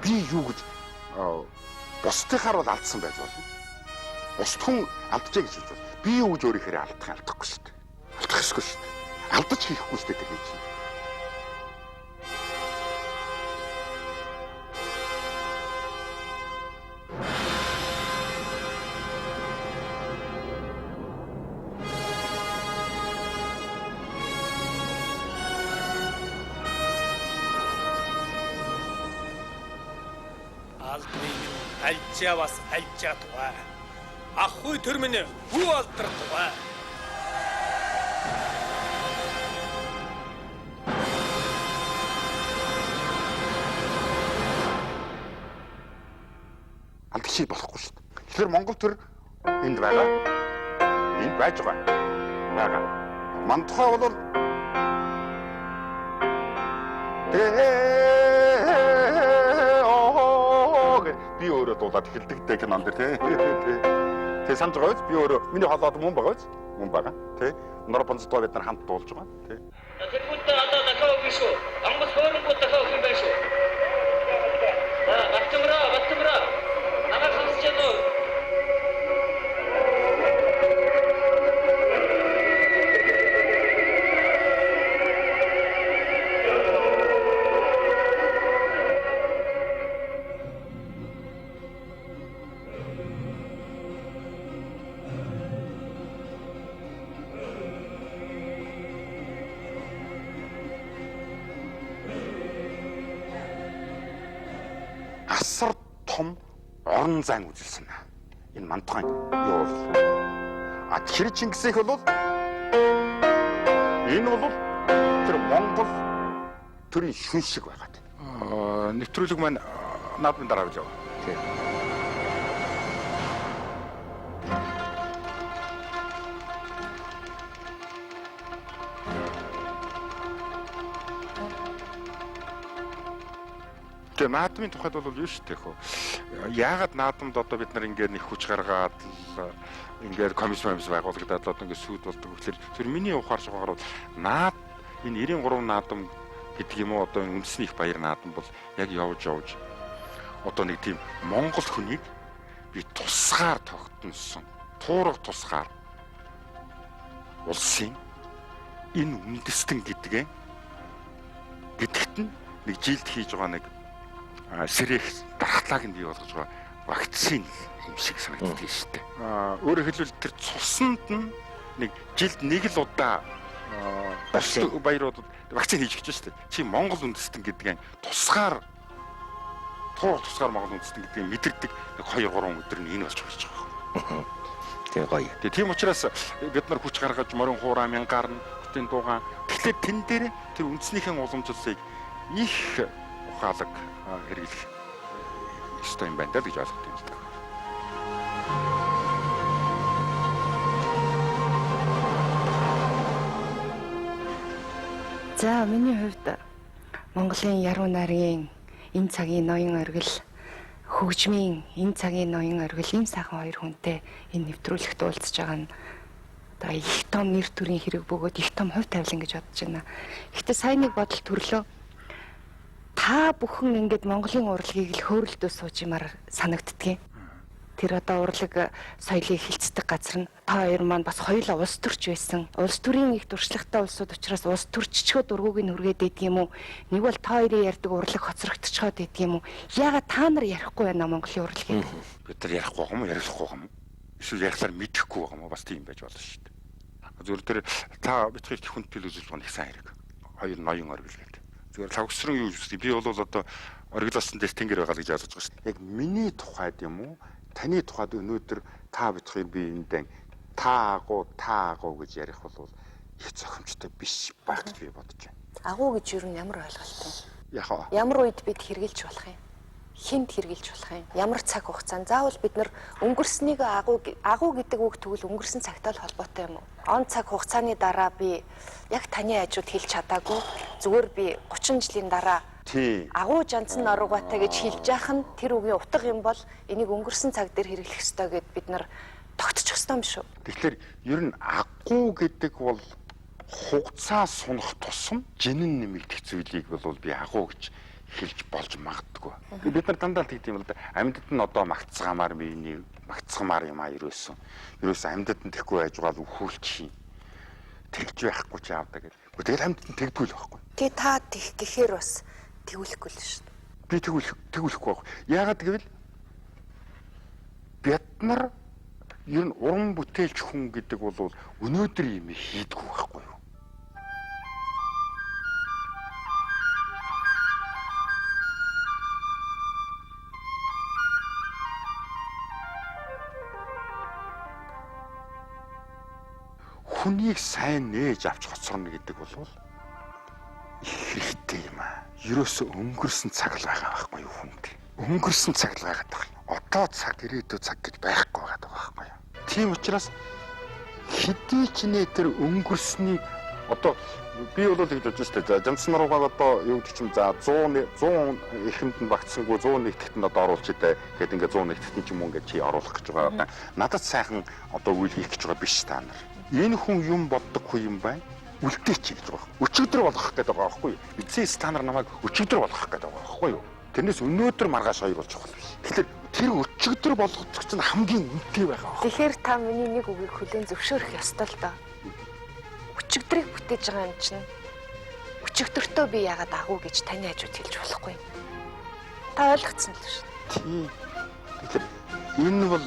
Би юу гэж бусдынхаар бол алдсан байж болно. Бусд хүн алдчихъя гэж хэлж байна. Би юу гэж өөрийнхөө алдахгүй шүү дээ. Алдах ёсгүй шүү дээ. Алдаж хийхгүй шүү дээ тэр гэж. Альчаа бас альчаа тугай. Ахгүй төр минь хүү алдар тугай. Алдчих болохгүй шүү дээ. Тэгэхээр Монгол төр энд байгаа. Энд байж байгаа. Мантхай бол би өөрөө дуулаад эхэлдэг дээ кинонд тий. Тэгээ санаж байгаа биз? Би өөрөө миний холоод мөн байгаа биз? Мөн байгаа тий. Нор бонцтой бид нар хамт дуулж байгаа тий. тэргүүтээ одоо дахиад биш үү? Ангус хөөрөнгүүд дахиад өгөх юм байна шүү. Батмра. Намайг сонсож байна уу? асар том орон зайн үзүүлсэн. Энэ мантхан юу бол? Тэгэхээр Чингис их бол энэ бол тэр Монгол төрийн шүн шиг байгаад. Нэвтрүүлэг маань наадмын дараа гэж яваа. Тийм. Тэгээ наадмын тухайд бол юу шүү дээ хөө. Яагаад наадамд одоо бид нар ингээд нэг хүч гаргаад л ингээд комиссион байгуулагдаад одоо ингээд сүйд болдог гэхээр тэр миний ухаарч байгаагаар бол наад энэ 93 наадам гэдэг юм уу одоо үндэсний их баяр наадам бол яг явж одоо нэг тийм Монгол хүнийг би тусгаар тогтносон туурга тусгаар улсын энэ үндэстэн гэдэгт нь нэг жилд хийж байгаа нэг сэрэх дархлааг нь бий болгож байгаа вакцин юм шиг санагддаг шүү дээ. Өөрөөр хэлбэл тэр цуснд нь нэг жилд нэг л удаа баяруудад вакцин хийж өгч шүү дээ. Чи Монгол үндэстэн гэдгийг тусгаар Монгол үндэстэн гэдгийг мэдэрдэг нэг 2-3 өдөр нь энэ болж байгаа. Тэгээ гоё. Тэгээ тийм учраас бид нар хүч гаргаж морин хуурай мянгаар нь бүтэн дуугаан. Тэгэхээр тэн дээр тэр үндэснийхэн уламжлалыг их ухаалаг хэрэглэх ёстой юм байна даа гэж ойлгох юм л да. За миний хувьд Монголын яруу найргийн энэ цагийн ноён оргил хөгжмийн энэ цагийн ноён оргил ийм сайхан хоёр хүнтэй энэ нэвтрүүлэгт уулзж байгаа нь одоо их том нэр төрийн хэрэг бөгөөд их том хувь тавилан гэж бодож байна. Гэхдээ сайн нэг бодол төрлөө та бүхэн ингээд Монголын урлагийг л хөөрөлдөө суужмаар санагддгийг. Тэр одоо урлаг соёлыг хилцдэг газар нь та хоёр маань бас хоёулаа улс төрч байсан. Улс төрийн их туршлагатай улсууд учраас улс төрччгөө дургууг нь хүргээд идэг юм уу? Нэг бол та хоёрын ярьдаг урлаг хоцрогдчиход идэг юм уу? Яагаад та нар ярихгүй байна Монголын урлагийг? Бид нар ярихгүй юм уу? Ярихгүй юм уу? Эсвэл ярихлаар мэдэхгүй байгаа юм уу? Бас тийм байж болно шүү дээ. Зөвхөн тэр та битгий хүндэл үзүүлж байгаа нэг сайн хэрэг. Хоёр ноён оргил гэдэг. Зүгээр тавгсрын юу гэж би бол одоо оргилсан дээр тэнгэр байгаа гэж ойлгож байгаа шүү дээ. Яг миний тухайд юм уу? Таны тухайд өнөөдөр та битгий би эндээ та агуу гэж ярих бол их зохимжтой биш байх гэж би бодож байна. Агуу гэж юу ямар ойлголт вэ? Яхаа. Ямар үед бид хэрглэж болох юм? Хинт хэрглэж болох юм? Ямар цаг хугацаанд заавал бид нар өнгөрснийг агуу гэдэг үг тэгвэл өнгөрсөн цагтай л холбоотой юм уу? Он цаг хугацааны дараа би яг таны хажууд хэлж чадаагүй зүгээр би 30 жилийн дараа агуу жанцсан оргуутай гэж хэлж яах нь тэр үгийн утга юм бол энийг өнгөрсөн цаг дээр хэрэглэх ёстой гэд бид нар тогтчих ёстой юм шүү. Тэгэхээр ер нь агуу гэдэг бол хугацаа сунах тусам жинэн нэмэгдэх зүйлийг бол би агуу гэж хэлж болж магадгүй. Бид нар дандаа тэгт юм л да. Амьдад нь одоо магтцгаамаар юм а ерөөсөн амьдад нь тэхгүй байж байгаа л өхүүлчих юм. Тэгж байхгүй ч яавда гэдэг. Тэгэл амьдад нь тэгдгүй л байхгүй. Тэ та тих гэхээр бас тэгүүлэхгүй л шүү. Би тэгүүлэхгүй байх. Яагаад гэвэл бид нар ер нь уран бүтээлч хүн гэдэг бол өнөөдөр юм хийдэггүй байхгүй юу? Хүнийг сайн нээж авч хоцорно гэдэг бол хэрэгтэй юм аа. Ерөөсөө өнгөрсөн цаг л байгаа байхгүй юу хүнд. Өнгөрсөн цаг л байгаад байгаа. Одоо цаг ирээдүйн цаг гэж байхгүй байгаад байгаа байхгүй юу. Тийм учраас хэдий ч нэ тэр өнгөрсний одоо би бол тэгж бодож штэ. За жанцсан руугаа одоо юу гэдэг чим за 100 эхэнд нь багтсангүй 101-т одоо оруулж идэ гэдэг ингээ 101-т ч юм уу ингээ чи оруулах гэж байгаа. Надад сайхан одоо үйл хийх гэж байгаа биш та нар. Энэ хүн юм боддоггүй юм байна. Үлдээч гэж байгаа. Өчигдөр болгох гэдэг байгаа байхгүй юу? Эцэс та нар намайг өчигдөр болгох гэдэг байгаа байхгүй юу? Тэрнээс өнөөдөр маргааш хоёр болж байгаа юм. Тэгэхээр тэр өчигдөр болгох чинь хамгийн үнэтэй байгаа. Тэгэхээр та миний нэг үгийг хүлээн зөвшөөрөх ёстой л доо. Өчигдрийг бүтээж байгаа юм чинь өчигдөртөө би яагаад агуу гэж таны хажууд хэлж болохгүй юм. Та ойлгоцсон л шүү. Тийм. Тэгэхээр энэ бол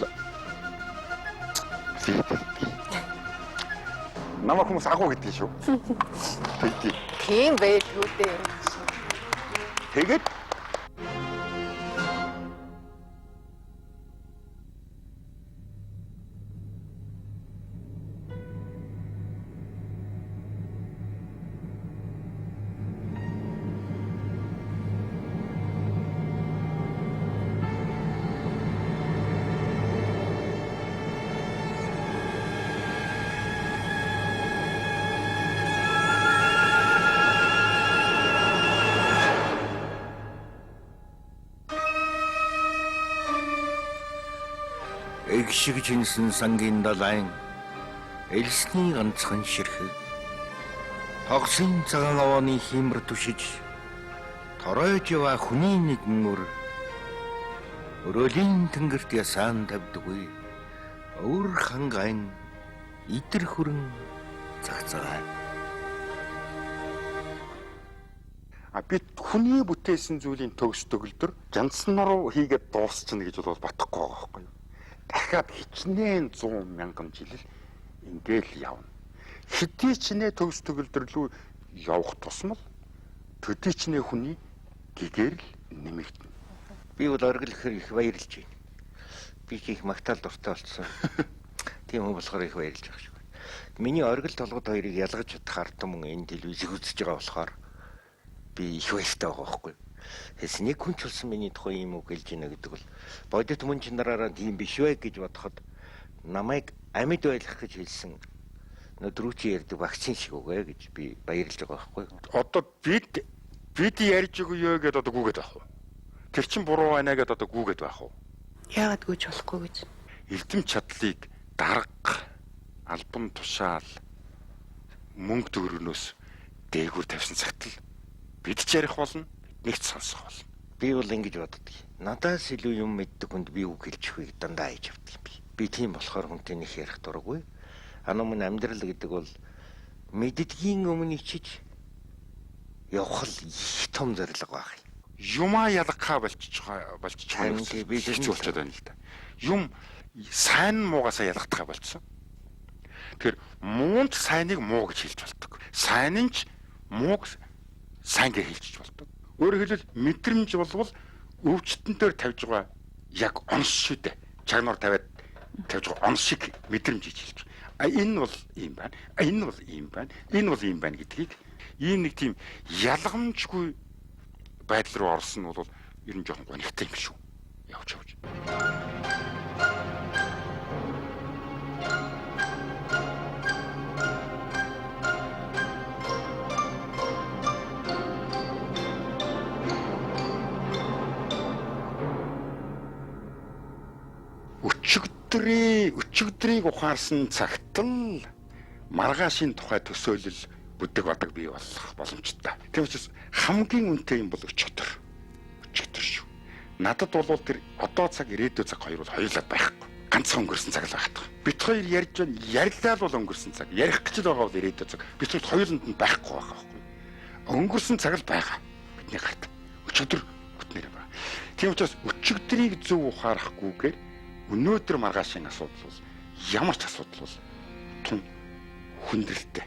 намайг хүмүүс агуу гэдэг шүү. Тийм байлгүй дээ. Тэгээд Эгшиг чинсэн сангийн далайн элсний ганцхан ширхэг тогсын цагаан овооны хиймэр түшиж торойж ява хүний нэгэн өр өрөөлийн тэнгэрт ясаан тавьдаггүй өвөр хангайн идэр хүрэн цагцаа. Бид хүний бүтээсэн зүйлийн төгс төгөлдөр жанснаруу хийгээд дуусчихна гэж бол бодохгүй байгаа байхгүй юу? Дахиад хичнээн 100 мянган жил ингээл явна. Хэдий ч нэ төгс төгөлдөр рүү явах тусмал төдий ч нэ хүний гэгээр л нэмэгдэнэ. Би бол оргил ихэр их баярлж байна. Би их магтаал дуртай болсон. Тийм хүн болохоор их баярлж байгаа шүү. Миний оргил толгод хоёрыг ялгаж чадах ард түмэн энэ телевизийг үзэж байгаа болохоор би их баяртай байгаа байхгүй. Хэс нэг хүн ч болсон миний тухай юм үг хэлж байна гэдэг бол бодит мөн чанараараа тийм биш вэ гэж бодоход намайг амьд байлгах гэж хэлсэн өдрүүчийн ярьдаг вакцин шиг үгүй гэж би баярлж байгаа байхгүй. Одоо бид ярьж өгөө ёо гэдээ одоо гүгээд байх уу? Тэр чин буруу байна гэдээ одоо гүгээд байх уу? Яагаад гүйж болохгүй гэж. Эрдэм чадлыг дарга, албан тушаал, мөнгө төгрөгнөөс дээгүүр тавьсан цагт л бид ч ярих болно, нэгт сонсох болно. Би бол ингэж боддог. Надаас илүү юм мэддэг хүнд би үг хэлж өгөхийг дандаа хийж авдаг юм би. Би тийм болохоор хүнтэй нэг ярих дурггүй. Анамын амьдрал гэдэг бол мэддгийн өмнө ичиж явах л их том зорилго баг. Юмаа ялгахаа болчих Харин тий, би хэлж болчиход байна л да. Юм сайн муугасаа ялгахтаа болчихсон. Тэгэхээр муунд сайныг муу гэж хэлж болдог. Сайн нь ч мууг сайн гэж хэлж болдог. Өөрөөр хэлбэл мэдрэмж болвол өвчтөн дээр тавьж байгаа яг онс шүү дээ. Чагнаар тавьж байгаа онс шиг мэдрэмж хийж хэлж. Энэ бол ийм байна. Энэ бол ийм байна. Энэ бол ийм байна гэдгийг ийм нэг тийм ялгамжгүй байдал руу орсон нь бол ер нь жоохон гонигтай юм шүү. Явж. Өчигдрийг ухаарсан цагт л маргаашийн тухай төсөөлөл бүдэг бодог бий болох боломжтой. Тийм учраас хамгийн үнэтэй юм бол өчигдөр шүү. Надад бол тэр одоо цаг ирээдүйн цаг хоёр бол хоёулаа байхгүй. Ганцхан өнгөрсөн цаг л багтах. Бид хоёр ярьж байна. Ярьлаа л бол өнгөрсөн цаг. Ярих гэж л байгаа бол ирээдүйн цаг. Бид хоёр хоёуланд нь байхгүй байгаа байхгүй. Өнгөрсөн цаг л байгаа. Бидний гарт. Өчигдөр бүтнээр байгаа. Тийм учраас өчигдрийг зөв ухаарахгүйгээр өнөөдөр маргаашийн асуудал бол ямар ч асуудал бол тун хүндрэлтэй.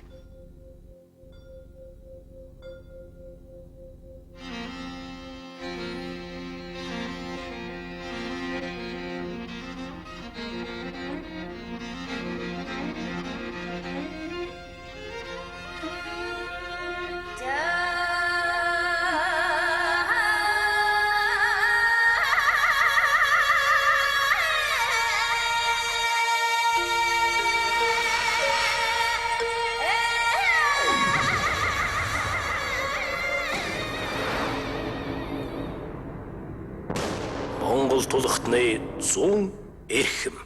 Монгол тулхтны 100 эрхэм.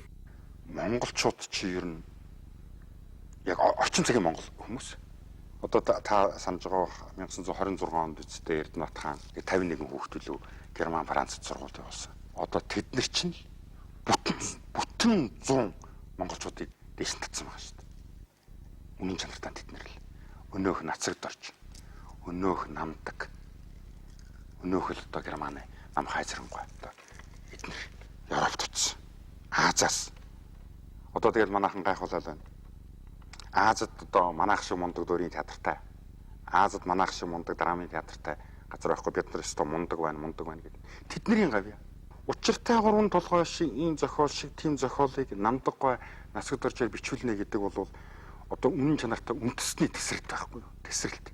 Монголчууд чи ер нь яг орчин цагийн монгол хүмүүс. Одоо та санаж байгаа 1926 онд үсттэй Эрдэнэт хаан 51 хүүхдүүлүү Герман Францад сургуульд явуулсан. Одоо тэд нар чинь бүтэн 100 монголчуудыг дэс татсан байгаа шүү дээ. Үнэн чанартай тэд нар л өнөөх нацагд орж, өнөөх намдаг, өнөөх л одоо Германы нам хайзрангуй одоо эдгээр Европт утсан. Азаас. Одоо тэгэл манайхан гайхуулаад байна. Азад одоо манайх шиг мундаг дөрийн театртай. Азад манайх шиг мундаг драмын театртай газар байхгүй бид нар өстө мундаг байна гэдэг. Тэдний гавья. Учиртай 3 толгой шиг ийм зохиол шиг тийм зохиолыг намдаггүй насгад орж бичүүлнэ гэдэг бол одоо үнэн чанартай үндэсний тесрэлт байхгүй юу? Тесрэлт.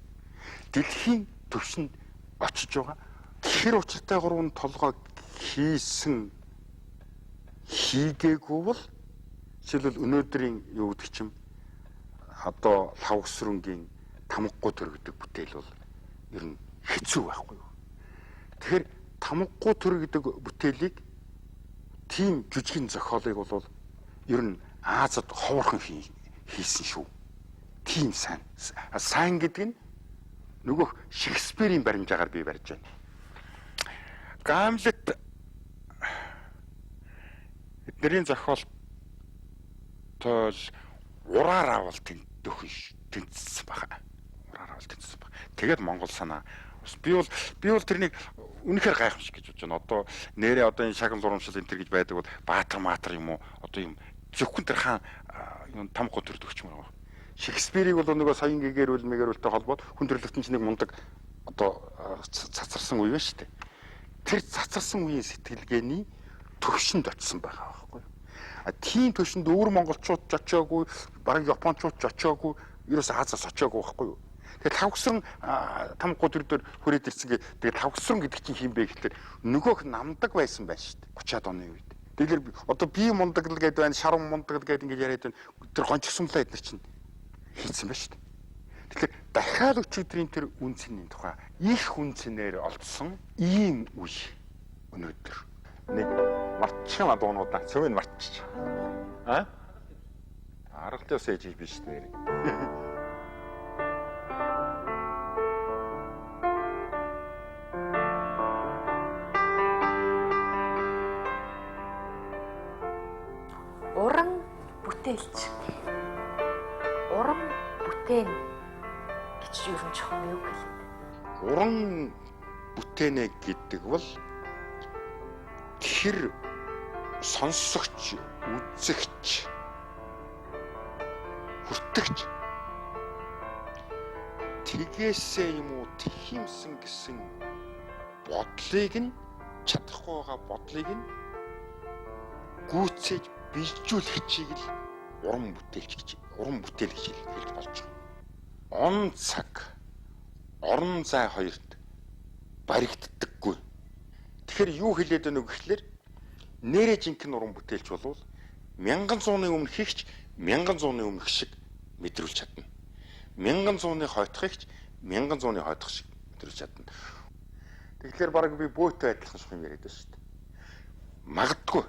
Дэлхийн төвшөнд очиж байгаа. Тэгэхээр учиртай 3 толгой хийсэн хийгээгүй бол жишээлбэл өнөөдрийн юу гэдэг чим одоо лавсрынгийн тамгаггүй төр гэдэг бүтээл бол ер нь хэцүү байхгүй юу. Тэгэхээр тамгаггүй төр гэдэг бүтээлийг тийм жүжигэн зохиолыг бол ер нь Азад ховорхон хийсэн шүү. Тийм сайн. Сайн гэдэг нь нөгөө Шекспирийн баримжаагаар би барьж байна. Гамлет эднэрийн зохиолтол ураар авал тэнцсэн байна. Ураар авал тэнцсэн байна. Тэгээд Монгол санаа би бол тэрнийг үнэхээр гайхамшиг гэж бодож байна. Одоо нэрээ одоо энэ шагнал урамшил энэ төр гэж байдаг бол Баатар юм уу? Одоо юм зөвхөн тэр хаан юм тамхуу төр төгч юм байна. Шекспирийг бол нөгөө саяын гэгэрүүл мэгэрүүлтэй холбоод хүн төрлөختөн чинь нэг мундаг одоо цацарсан үе байна шүү дээ. Тэр цацарсан үеийн сэтгэлгээний төвшөнд очсон байгаа байхгүй юу? Тийм төвшөнд өөр монголчууд ч очиагүй, бараг японочууд ч очиагүй, ерөөс Азаас очиагүй байхгүй юу? Тэгээ тавгсран тамхуу төр дээр хүрээд ирсэн. Тэгээ тавгсран гэдэг чинь хин бэ гэхээр нөгөөх намдаг байсан байна шүү дээ. 30-аад оны үед. Тэгэхээр одоо би мундагл гэдэг байна, шарам мундагл гэдэг ингэж яриад байна. Тэр гончсомлоо эднэр чинь хийцэн байна шүү дээ. Тэгэхээр дахиад өчигдрийн тэр үнцний тухай их үнцнээр олдсон ийм үе өнөөдөр нэг мартчихна дуунуудаа цөвийг мартчих. Аргалт ёс ээж биш дээ. Уран бүтээлч. Уран бүтээн гэж юу юм чухам юу гэлээ. Уран бүтээнэ гэдэг бол тэр сонсогч, үзэгч, хүртэгч тэгээсээ юм уу тхимсэн гэсэн бодлыг нь чадахгүй байгаа бодлыг нь гүйцээж бийжүүлэгчийг л уран бүтээл гэж хэлж болж байна. Он цаг, орон зай хоёрт баригддаггүй. Тэгэхээр юу хэлээд байна вэ гэхлээр нэрээ жинхэнэ уран бүтээлч болвол 1100-ны өмнө хийгч 1100-ны өмнөх шиг мэдрүүлж чадна. 1100-ны хойдохыгч 1100-ны хойдох шиг мэдрүүлж чадна. Тэгэхээр бараг би бөөтэй адилхан шиг юм яриад байна шүү дээ. Магадгүй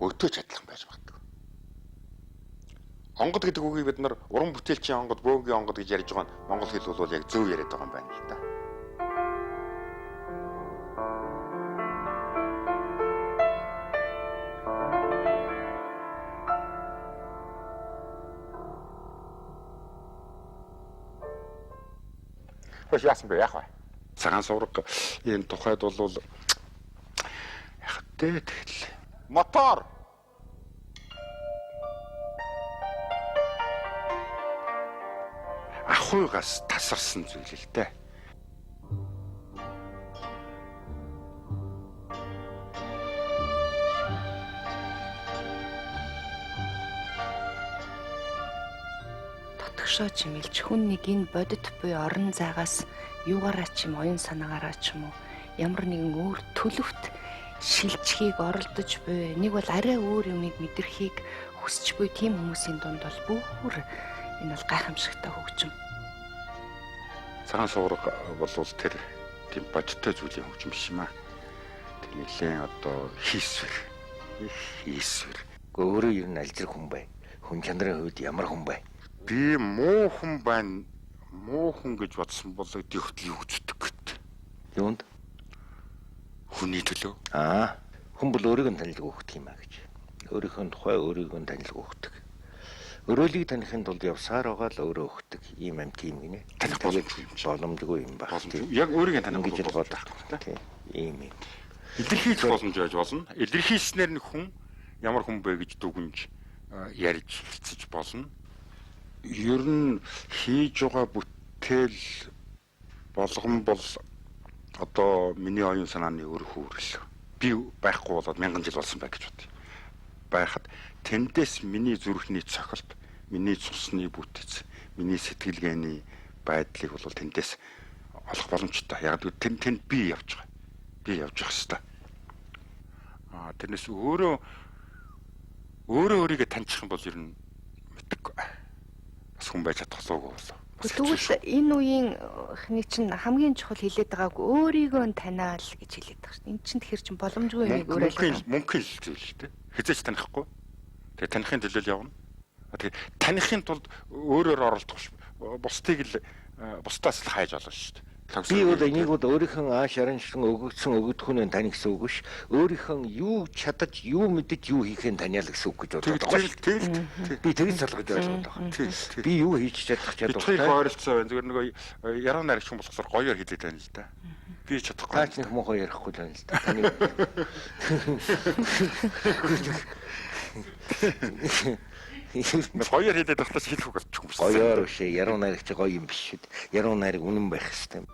бөөтэй ч адилхан байж магадгүй. Онгод гэдэг үгийг бид нар уран бүтээлчийн онгод, бөөгийн онгод гэж ярьж байгаа нь монгол хэл бол яг зөв яриад байгаа юм байна л да. Хөөс яасан бэ яах вэ? Цагаан сувраг энэ тухайд бол яг дээ тэгэл мотор ахуйгаас тасарсан зүйл л дээ. Дотгошоо чимэлж хүн нэг энэ бодит буй орон зайгаас юугаараа ч юм оюун санаагаараа ч юм уу ямар нэгэн өөр төлөвт шилжихийг оролдож буй нэг бол арай өөр юмыг мэдрэхийг хүсч буй тийм хүмүүсийн дунд бол бүр энэ бол гайхамшигтай хөгжим. Цагаан сувраг бол тэр тийм бодиттой зүйлийн хөгжим биш юм аа. Тэр нэлээд одоо хийсвэр. Гэхдээ өөрөө ер нь аль зэрэг хүн бай? Хүн чанарын хувьд ямар хүн бай? Би муу хүн байна. Муу хүн гэж бодсон бол өдөрт юу үздэг гэт. Юунд? Хүний төлөө. Хүн бол өөрийг нь танилг өгдөг юм а гэж. Өөрийнхөө тухай өөрийг нь танилг өгдөг. Өрөөлийг таних тулд явсаар байгаа л өөрөө өгдөг ийм амт юм гинэ. Таних боломжгүй юм байна. Яг өөрийг нь таних гэж бодох. Тийм. Ийм юм. Илэрхийлэх боломж байж болно. Илэрхийлснээр нь хүн ямар хүн бэ гэж дүгнж ярьж хэлцэж болно. Ер нь хийж байгаа бүтээл болгон бол одоо миний оюун санааны өөр хөөрөл. Би байхгүй болоод 1000 жил болсон байх гэж бодъё. Байхад тэндээс миний зүрхний цохилт, миний цусны бүтэц, миний сэтгэлгээний байдлыг бол тэндээс олох боломжтой. Яг гэвэл тэнд би явж байгаа. Би явж явах хэрэгтэй. Тэрнээс өөрөө өөрийгөө таньчих юм бол ер нь мэдээгүй. Бас хүн байж чадахгүй болов. Тэгвэл энэ үеийн эхний чинь хамгийн чухал хэлээд байгааг өөрийгөө таниал гэж хэлээд байгаа шүү. Энд чинь тэгэхээр чинь боломжгүй юмыг өөрөө мөнхийн зүйл л дээ. Хизээч танихгүй. Тэгээ танихын төлөө явна. Тэгээ танихын тулд өөрөөр оролдох бусдыг л бусдаас л хайж олно шүү дээ. Би бол энийг бол өөрийнхөө ааш аранчлан өгөгдсөн өгөгдөхүүнээ тань гэсэн үг биш. Өөрийнхөө юу чадаж, юу мэдэж, юу хийхээ таниал гэсэн үг гэж боддог байгаа шүү дээ. Би тэгж залгаж ойлгоод байгаа. Би юу хийж чадах чадвартай. Бид хоёр ойролцоо байна. Зүгээр нэг яруу найрагч хүн болохоор гоёор хэлээд байна л да. Би чадахгүй. Таач нэг мохоо ярихгүй л байна л да. Таны гоёор хэлээд багтаж хэлэх үг болчихгүй юм шиг. гоёор биш, яруу найрагч гоё юм биш шүү дээ. Яруу найраг үнэн байх хэрэгтэй.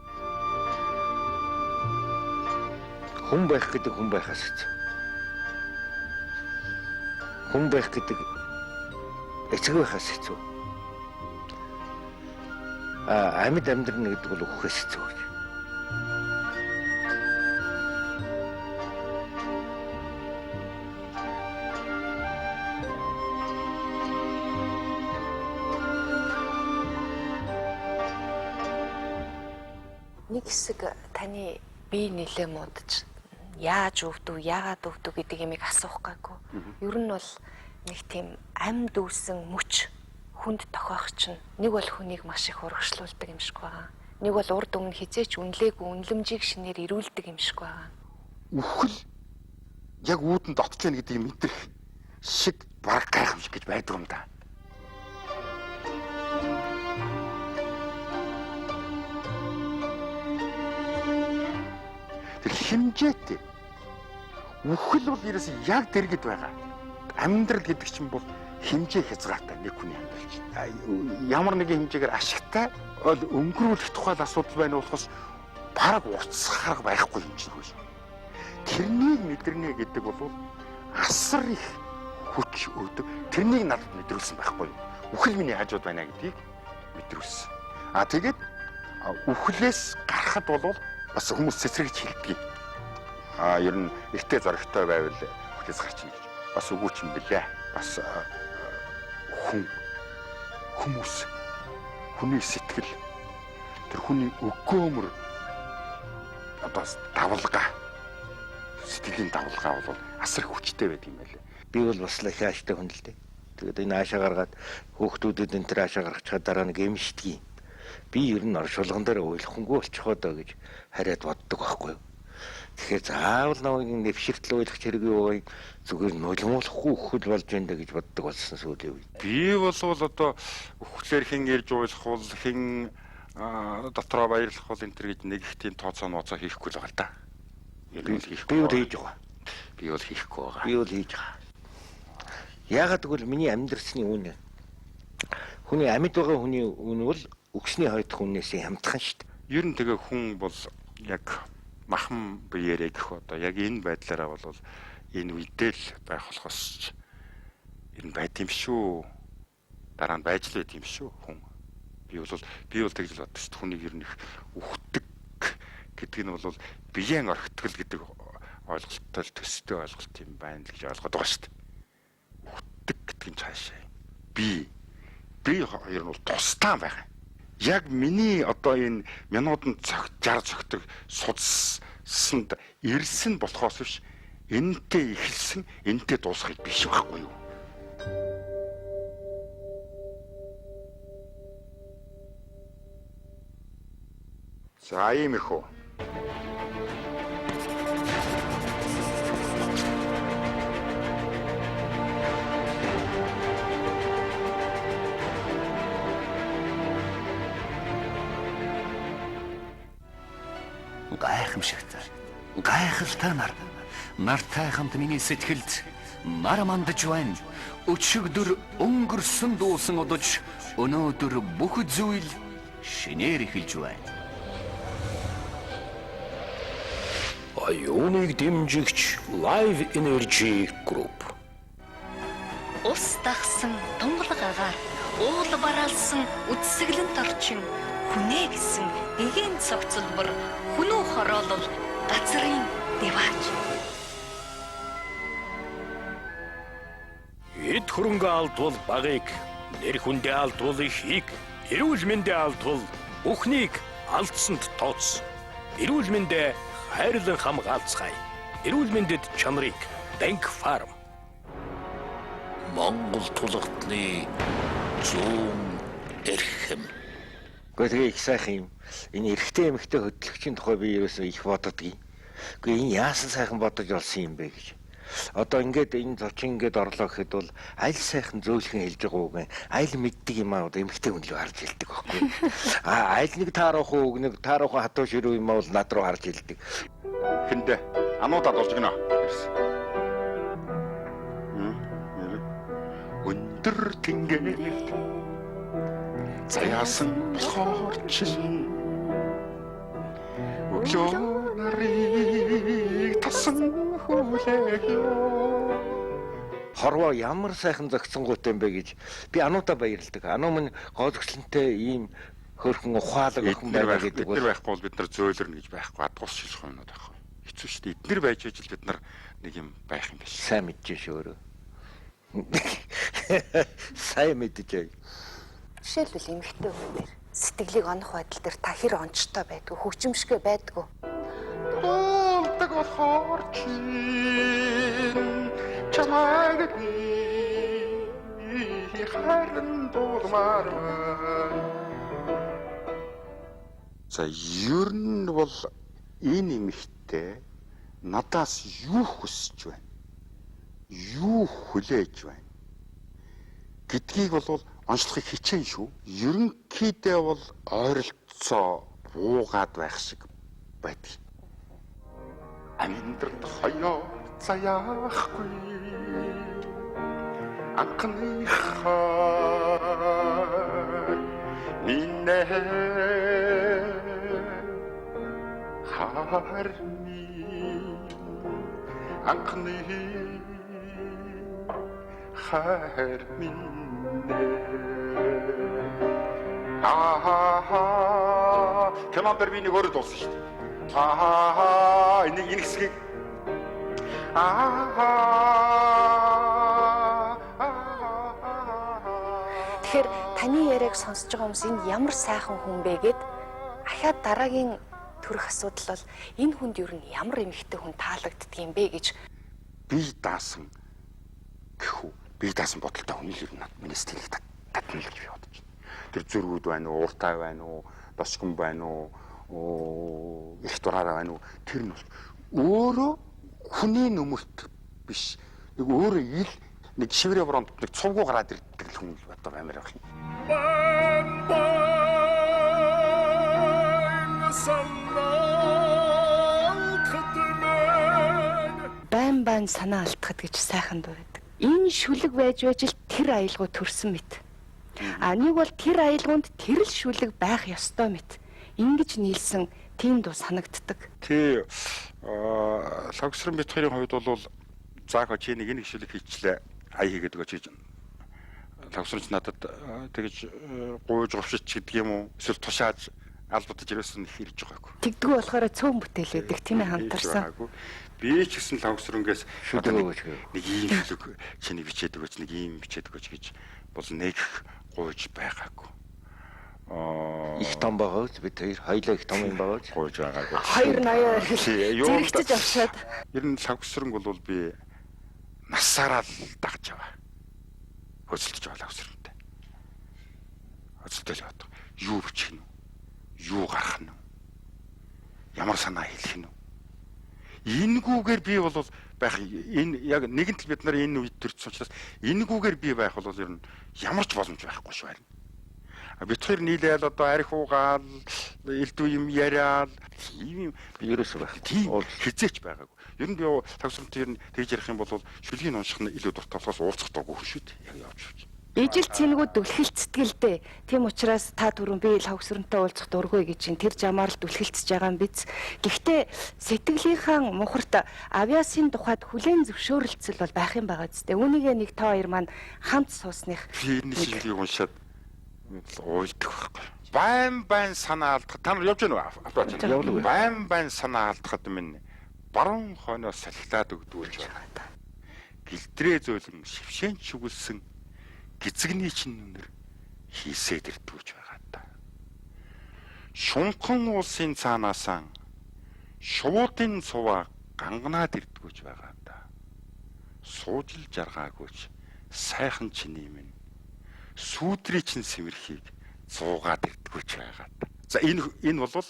Хүн байх гэдэг хүн байхаас хэцүү. Хүн байх гэдэг эцэг байхаас хэцүү. Амьд амьдрна гэдэг бол өгөхөөс хэцүү гэж. нэг хэсэг таны бие нэлээ муудаж яаж өвдөв, яагаад өвдөв гэдэг юмыг асуух гайгүй. Ер нь бол нэг тийм амьд үүсэн мөч хүнд тохиох чинь нэг бол хүнийг маш их урагшлуулдаг юм шиг байгаа. Нэг бол урд өмнө хизээч үнлээгүй үнлэмжийг шинээр ирүүлдэг юм шиг байгаа. Үхэл яг үүдэн дотж яана гэдгийг мэдрэх шиг баг гайхамшиг гэж байдаг юм да. Хэмжээтэй. Үхэл бол ерөөс яг дэргэд байгаа. Амьдрал гэдэг чинь бол хэмжээ хязгаартай нэг хүний амьдрал чинь. Ямар нэгэн хэмжээгээр ашигтай өнгөрүүлэх тухай асуудал байна болохоос бараг уцсах арга байхгүй юм шиг байна. Тэрнийг мэдэрнэ гэдэг бол асар их хүч өгдөг. Тэрнийг надад мэдрүүлсэн байхгүй юу? Үхэл миний хажууд байна гэдгийг мэдрүүлсэн. Тэгээд үхлээс гарахад бол бас хүмүүс цэцрэгж хэлдэг. Ер нь ихтэй зоригтой байвал хүлээс гарч ийн гэж. Бас үгүй ч юм бэлээ. Бас хүмүүс хүний сэтгэл тэр хүний өгөөмөр одоо давлгаа сэтгэлийн давлгаа бол асар хүчтэй байдаг юм байлээ. Би бол бас л их ааштай хүн л дээ. Тэгээд энэ аашаа гаргаад хүүхдүүдэд энэ төр аашаа гаргачихад дараа нэг эмшдгийг. Би ер нь оршуулган дээр ойлгохонгүй болчихоо доо гэж хариад боддог байхгүй юу. Тэгэхээр заавал намайг нэвширтэл ойлгох хэрэг юу вэ? Зүгээр нулимуулахгүй үхэл болж байна гэж боддог болсон сүүлийн үед. Би бол одоо үхлээр хэн ярьж ойлгох бол хэн дотроо баярлах бол энэ төр гэж нэг их тийм тооцоо ноцоо хийхгүй л байгаа л да. Би бол хийж байгаа. Би бол хийхгүй байгаа. Би бол хийж байгаа. Яагаад гэвэл миний амьдрсны үнэ. Хүний амьд байгаа хүний үнэ бол өгсний хойдох үнээс хямдхан шүү дээ. Ер нь тэгээ хүн бол яг махан биеэрээ гэх одоо яг энэ байдлаараа бол энэ үедээ л байх болохоос ер нь байт юм шүү. Дараа нь байж л байт юм шүү хүн. Би бол тэгж л боддог шүү. Хүнийг ер нь их үхдэг гэдэг нь бол биеийн орхитгол гэдэг ойлголттой төстэй ойлголт юм байна л гэж ойлгоод байгаа шүү. Үхдэг гэдэг нь цаашаа. Би хоёр нь бол тусдаа байгаа. Яг миний одоо энэ минутанд 60 цогтөг судсанд ирсэн болохоос биш энэтэй эхэлсэн энэтэй дуусах биш байхгүй юу? За ийм их үү? Гайхамшигтай. Гайхалтай нартай хамт миний сэтгэлд нар мандаж байна. Өчигдөр өнгөрсөн дуусан одож өнөөдөр бүх зүйл шинээр эхэлж байна. Оюуныг дэмжигч Live Energy Group. Ус дагсан тунгалаг агаар уул бараалсан үдсгэлэнт орчин хүнээ гэсэн эгийн цогцлбор хүнүү хороолол газрын диваач. Эд хөрөнгө алдвал багыг, нэр хүндээ алдвал ихийг, Эрүүл мэндийн алдвал бүхнийг алдсанд тооц. Эрүүл мэндэ хайрлан хамгаалцгаая. Эрүүл мэндэд чанарыг Bank Farm. Монгол тулгатны 100 эрхэм. Гэхдээ тэгээ их сайхан юм. Энэ эрэгтэй эмэгтэй хөдөлгөгчийн тухай би ерөөсөө их боддгийг. Гэхдээ энэ яасан сайхан бодож олсон юм бэ гэж. Одоо ингээд энэ зочин ингээд орлоо гэхэд бол аль сайхан зөөлхөн хэлж байгаа үг нь аль мэддэг юм аа эмэгтэй хүн лөө харж хэлдэг байхгүй. Аль нэг таарах үг нэг таарах хатуу ширүү юм аа бол над руу харж хэлдэг. Хэндэ ануудад олж гинэ. Өндөр тэнгэр заяасан болохоор чинь өглөө нарыг тасан Хорвоо ямар сайхан зогсонгуутай юм бэ гэж би ануудаа баярлдаг. Ануу минь гоцгчлонтэй ийм хөрхөн ухаалаг охин байна гэдэг бид нар байхгүй бол бид нар зөөлрнө гэж байхгүй адгуус шилэх юмнууд байхгүй. Хэцүү шүү дээ. Эднэр байж ижил бид нар нэг юм байх юм биш. Сайн мэдчихэж өөрөө. Сайн мэдчихэе. Жишээлбэл эмэгтэй хүнээр сэтгэлийг онох байдал дээр та хэр онцтой байдгүй, хөгжимшгэ байдгүй. Дуулдаг болохоор чамайг харин дуулмаар. За ер нь бол энэ эмэгтэй надаас юу хүсэж байна? Юу хүлээж байна? Гэдгийг бол онцлохыг хичээн шүү. Ерөнхийдөө бол ойролцоо буугаад байх шиг байдаг. Амьдралд хоёо заяахгүй анхныхаа минь харми анхны харми Каман дээр би нэг өөрөө дуулсан шүү дээ. Энэ хэсгийг Тэгэхээр таны яриаг сонсож байгаа хүмүүс энэ ямар сайхан хүн бэ гэд ахаад дараагийн төрөх асуудал бол энэ хүнд ер нь ямар эмэгтэй хүн таалагддаг юм бэ гэж би даасан гэхүү. Би даасан бодолтой хүн л ер нь миний сэтгэлийг татна л гэж би бодож байна. Тэр зүргүүд байна уу, уртай байна уу, босгон байна уу, их дураараа байна уу? Тэр нь өөрөө хүний нөмөрт биш. Нэг өөрөө ил нэг шиврээ боронд нэг цувгуу гараад ирдэг л хүн л бодоо амар байх юм. байн санаа алдахад гэж сайхан дуу байдаг. Энэ шүлэг байж л тэр аялгау төрсөн мэт. Нэг бол тэр аялгаунд тэр л шүлэг байх ёстой мэт. Ингиж нийлсэн тийм дуу санагддаг. Тий. Лавсрын бит хоёрын хувьд бол заага чи нэг шүлэг хийчлээ. Ай хийгээд өгөөч гэж лавсранч надад тэгж гуйж говшиж гэдэг юм уу? Эсвэл тушааж албатаж ирсэн хэрж байгаагүй. Тэгдгүү болохоор цөөн бүтээлээдэг тийм ээ хамтарсан. Би ч гэсэн лавсрангаас шүлэг өгөөч. Нэг ийм шүлэг чиний бичээд өгөөч, нэг ийм бичээд өгөөч гэж бол нэг гуйж байгаагүй. Их том байгаа үз бид хоёлаа их том юм байгаа үз гуйж байгаагүй. 280 зэрэгтэж авчаад. Ер нь лавсранг бол би насаараа л дагж яваа. Хөсөлдөж байгаа лавсрантай. Хөсөлдөж яваад. Юу бичих нь? Юу гарах нь? Ямар санаа хэлэх нь? Энэгүүгээр би бол байх энэ яг нэгэнт л бид нар энэ үед төрсөн учраас энэгүүгээр би байх бол ер нь ямар ч боломж байхгүй шүү байна. Бид хоёр нийлээл одоо арх уугаал элдв юм яриад тийм би ерөөсөө байх. Тийм хизээч байгаагүй. Ер нь би тавсрамтай ер нь тэгж ярих юм бол шүлгийн унших нь илүү дуртай болохоос уулзах дургүй шүү дээ. Яг явж. Ижил цэнгүүд дүлхэлт сэтгэлдээ. Тийм учраас та түрүүн би лавсрантай уулзах дургүй гэж чинь тэр жамаар л дүлхэлтж байгаа юм биз. Гэхдээ сэтгэлийнхаа мухарт авиасын тухайд хүлээн зөвшөөрөлцөл бол байх юм байгаа зү. Үүнийг нэг та хоёр маань хамт суусных. Би энэ шүлгийг уншаад уйлдах байхгүй. Байн санаа алдах. Та нар явж гэнэ үү? Байн санаа алдахад минь баруун хойноос салхилаад өгдүүлж байгаа. Гэлтрээ зөөлөн шившэн чүглсэн гизэгний чинь нүнэр хийсээд ирдгүүж байгаа. шунхан улсын цаанаасаа шуудын суваа ганганаад ирдгүүж байгаа да. Суужил жаргаагүйч сайхан чиний минь сүүдрийн чин сэмэрхийг зуугаад ирдгүүж байгаа да. За энэ бол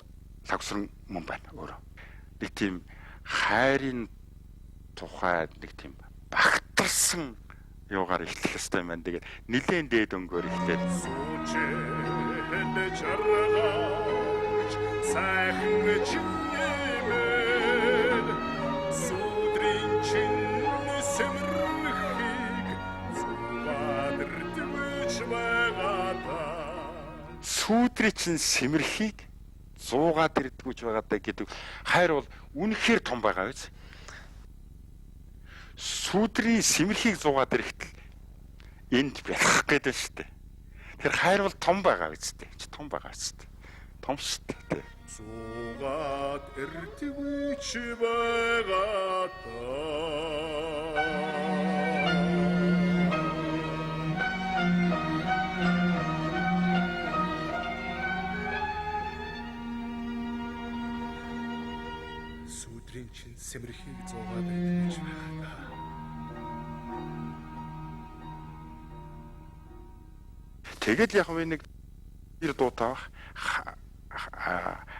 лагсран мөн байна өөрөө. Нэг тийм хайрын тухай нэг тийм багтарсан юугаар эхлэх ёстой юм байна. Тэгээд нилээн дээд өнгөөр эхлээд сайхан чинэмэн сүдрийн чин сэмэрхийг зугаад ирдгүүж байгаа да. сүүдрийн чин сэмэрхийг зуугаад ирдгүүж байгаа даа гэдэг хайр бол үнэхээр том байгаа биз. Сүүдрийн сэмэрхийг зуугаад ирэхдээ энд бялхах гэдэг нь шүү дээ. Тэр хайр бол том байгаа биз дээ. Том байгаа биз дээ. Том шүү дээ. Зугаад ирдгүүж байгаа да. Сүдрийн чин сэмэрхийг зугаад ирдгүүж байгаа да. Тэгэл яг нэг ир дуутаа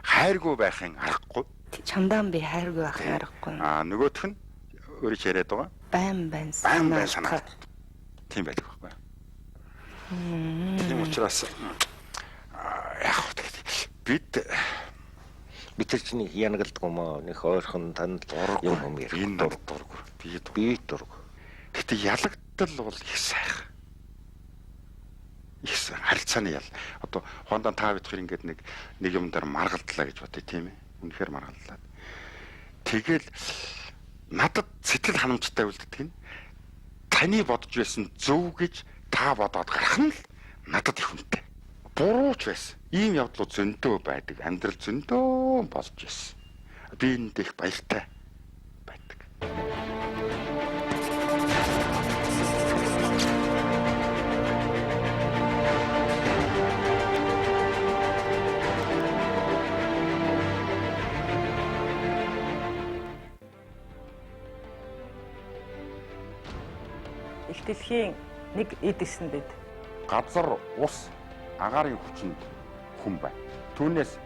хайргүй байхын аргагүй. Чамдаан би хайргүй байхын аргагүй. Нөгөөх нь өөрөж яриад байгаа. Байн санаа. Тийм байдаг байхгүй. Тийм учраас яг бид тэр чинь янагалдаг юм аа. Нэг ойрхон танд юм ярих. Энэ дург. Би дург. Гэтэ ялагдтал бол их сайхан. Их харилцааны ял. Одоо хондоо та бидхэр ингээд нэг юм дээр маргалдлаа гэж бодъё тийм ээ. Үнэхээр маргалдлаа. Тэгэл надад сэтгэл ханамжтай үлддэг нь таны бодож байсан зөв гэж та бодоод гарах нь л надад их үнэтэй. Бурууч байсан. Ийм явдлууд зөндөө байдаг. Амьдрал зөндөө болж байсан. Би энд их баяртай байдаг. Их дэлхийн нэг эд эсэн дэд. Газар, ус, агаарын хүчинд хүн байна. Түүнээс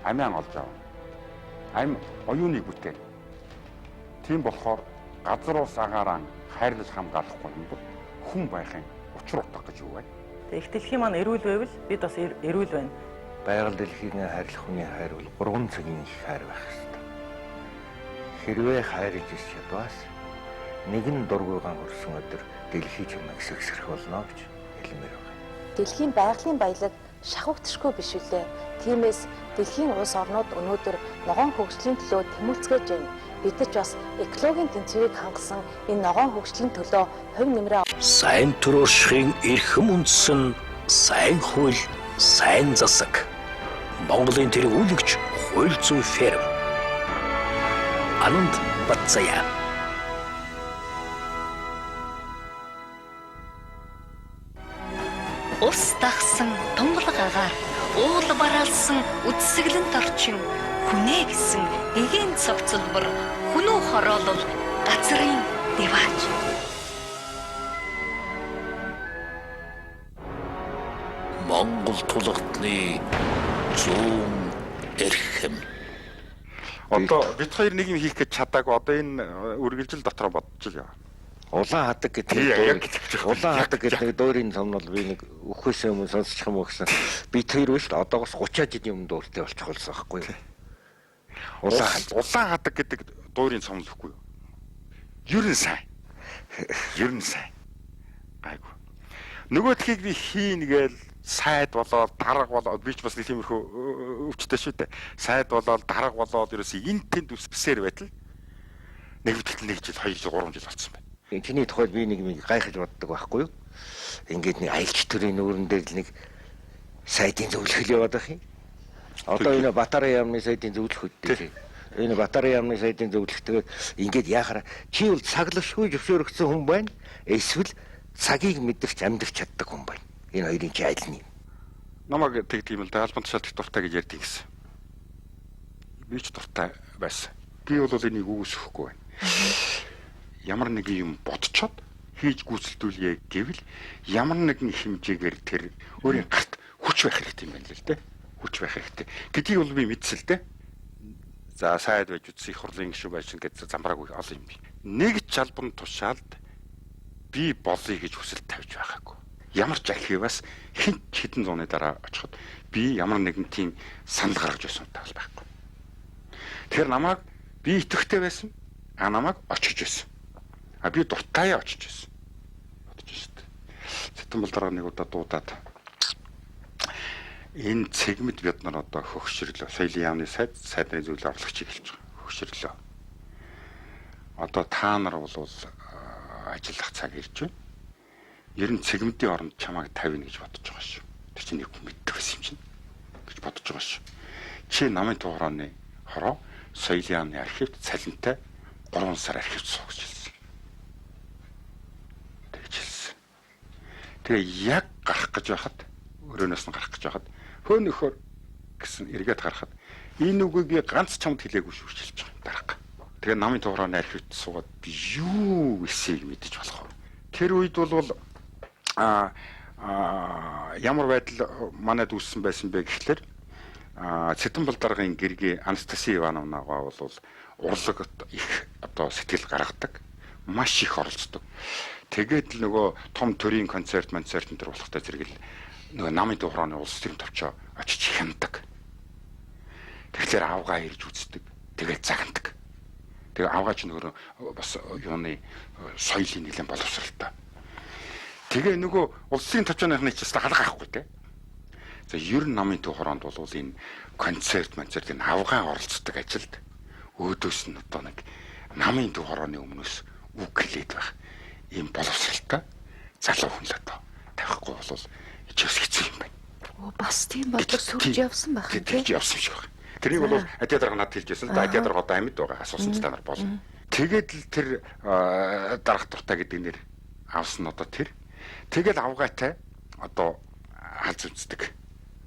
амиан олж авна. Ам оюуныг бүтээн. Тийм болохоор газар, ус, агаараа хайрлаж хамгаалахгүй юм бол хүн байхын учир утга гэж юу вэ? Их дэлхийн маань эрүүл байвал бид бас эрүүл байна. Байгаль дэлхийн хайрлах хүний хайр бол 3 цагийн их хайр байх ёстой. Хэрвээ хайрж ис чадвас нэгэн дургуйгаан хөрсөн өдөр дэлхий чимэг сэгсрэх болно гэж хэлмээр байна. Дэлхийн байгалийн баялаг шахагдшгүй биш үлээ. Тиймээс дэлхийн улс орнууд өнөөдөр ногоон хөгжлийн төлөө тэмүүлцгээж байна. Бид ч бас экологийн тэнцвэрийг хангасан энэ ногоон хөгжлийн төлөө хувь нэмрээ Сайн төрөшхийн эрхэм үндсэн сайн хууль, сайн засаг. Монголын тэргүүлэгч хууль зүйн ферм. Ананд Батцая. Ус дагсан тунгалаг агаар, уул бараалсан үдсгэлэнт орчин, хүнээ гисэн эгийн цогцлбор, хүнүү хороолол газрын дивааж. Монгол тулгадны зүүн эрхэм. Одоо бид хоёр нэг юм хийх гэж чадаагүй. Одоо энэ үргэлжил дотроо бодож л яваа. Улаан хадаг гэдэг нэг дуурийн том бол би нэг өхөөсөө өмнө сонсчих юм уу гэсэн. Би тэр үст одоогоос 30 жилийн өмнө дууртай болчих болсон байхгүй юу? Улаан хадаг гэдэг дуурийн цом л үгүй юу? Ер нь сайн. Айгу. Нөгөөдхийг би хийн гээл сайд болоод дарга болоод би ч бас нэг тиймэрхүү өвчтэй шүү дээ. Сайд болоод дарга болоод ерөөсөө энэ тэнд үсгсээр байтал нэг битгэл 1 жил 2 жил 3 жил болсон байна. Чиний тухайд би нэг гайхаж боддог байхгүй юу? Ингээд нэг аялч төрийн нүүрэн дээр л нэг сайдын зөвлөхөл яваад байх юм. Одоо энэ батарын яамны сайдын зөвлөх үдтэй. Энэ батарын яамны сайдын зөвлөхтэйгээр ингээд яахаар чи бол цаглагшгүй зөвшөөрөгдсөн хүн байна. Эсвэл цагийг мэдэрч амьдрч чаддаг хүн байна. Энэ хоёрын чи аль нь юм? намайг тэгдэм л да албан тушаалд дуртай гэж ярьдیں۔ Гэсэн. Би ч дуртай байсан. Би бол энийг үүсэхгүй байна. Ямар нэг юм бодцоод хийж гүйцэлдүүлье гэвэл ямар нэгэн хэмжээгээр тэр өөрийн гарт хүч байх хэрэгтэй юм байна л дээ. Хүч байх хэрэгтэй. Гэдгийг бол би мэдсэн л дээ. За сайд байж үтс их хурлын гишүүн байж ингээд замбрааг олон юм би. Нэг ч албан тушаалд би болъё гэж хүсэл тавьж байгаагүй. Ямар ч архиваас хэн хэдэн зууны дараа очиход би ямар нэгэн тийм санал гаргаж байсан тал байхгүй. Тэгэхээр намайг би итгэвтэй байсан. Намайг очиж байсан. Би дуртай очиж байсан. Бодож шүү дээ. Сэтэнбэл дараа нэг удаа дуудаад энэ цэгмэд бид нар одоо хөгшрлөө. Соёлын яамны сайдны зөвлөлд орлогчийг хэлж байгаа. Хөгшрлөө. Одоо та нар бол ажиллах цаг ирж байна. Ер нь цэгмэдийн оронд чамайг тавина гэж бодож байгаа шүү. Тэр чинь нэг хүн мэддэг байсан юм чинь гэж бодож байгаа шүү. Чи намын туураны хороо соёлын яамны архивт цалинтай 3 сар архивт суугч хэлсэн. Тэгж хэлсэн. Тэгээ яг гарах гэж байхад өрөөнөөс нь гарах гэж байхад хөө нөхөр гэсэн эргээд гарахад энэ үгийг ганц чамд хэлээгүй шүү гэж хэлж байгаа дарга. Тэгээ намын туураны архивт суугаад би юу эсэйг мэдэж болох вэ? Тэр үед бол ямар байдал манайд үүссэн байсан бэ гэхлээр Сэтэнбэл даргын гэргийн Анастасия Ивановнагаа бол урлагт их одоо сэтгэл гаргадаг, маш их оролцдог. Тэгээд л нөгөө том төрийн концерт энэ төр болохтой зэрэг л нөгөө намын туураны улс төрийн төвчөө очиж хяндаг. Тэгэхээр авгаа ирж үздэг, тэгээд загнадаг. Тэгээ авгаа ч нөгөө бас юуны соёлын нэлээд боловсралтай. Тэгээ нөгөө улсын төвчөөний ч гэсэн халга авахгүй те. За ер нь намын тууранд бол энэ концерт энэ авгаа оролцдог ажилд өөдөөс нь одоо нэг намын туураны өмнөөс үг хэлээд байх ийм боловсралтай залуу хүн л одоо тавихгүй бол ичээс хэцүү юм байна. Бас тийм бодлого төрж явсан байх юм тийм явсан шиг байна. Тэрийг бол адиа дарга надад хэлжсэн л да адиа дарга одоо амьд байгаа асуусан ч та нар болно. Тэгээд л тэр дарга дуртай гэдэг нэр авсан нь одоо тэр. Тэгэл авгаатай одоо алз үздэг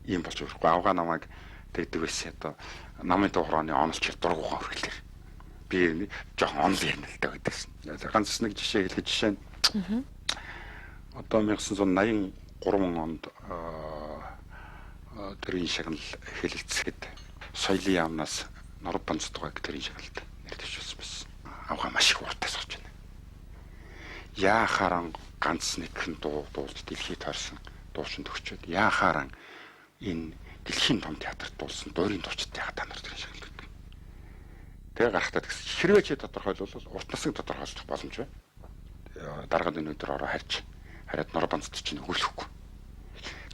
юм болж өрөхгүй. Авгаа намайг тэгдэг байсан одоо намын туураны онолч дургуухан хөргөлэр. Би жоохон онол ярина л да гэдэгсэн. Ганц нэг жишээ хэлэх жишээ нь. Одоо 1983 онд төрийн шагнал хэлэлцэхэд соёлын яамнаас Норб Банцдугайг төрийн шагналд нэр дэвшүүлсэн байсан. Авгаа маш их ууртай сууж байна. Яахааран ганц нэгэн дуулж дэлхийд харсан дуучин төгчөөд яахааран энэ дэлхийн том театрт дуулсан дуурийн дуучидтай та нар төрийн шагналд. Тэгээ гарахтаа гэсэн хэрвээ чи тодорхойлвол урт насыг тодорхойлох боломж байна. Дараагийн өнөөдөр ороо харж хараад Норб Банцд чинь өгүүлэхгүй.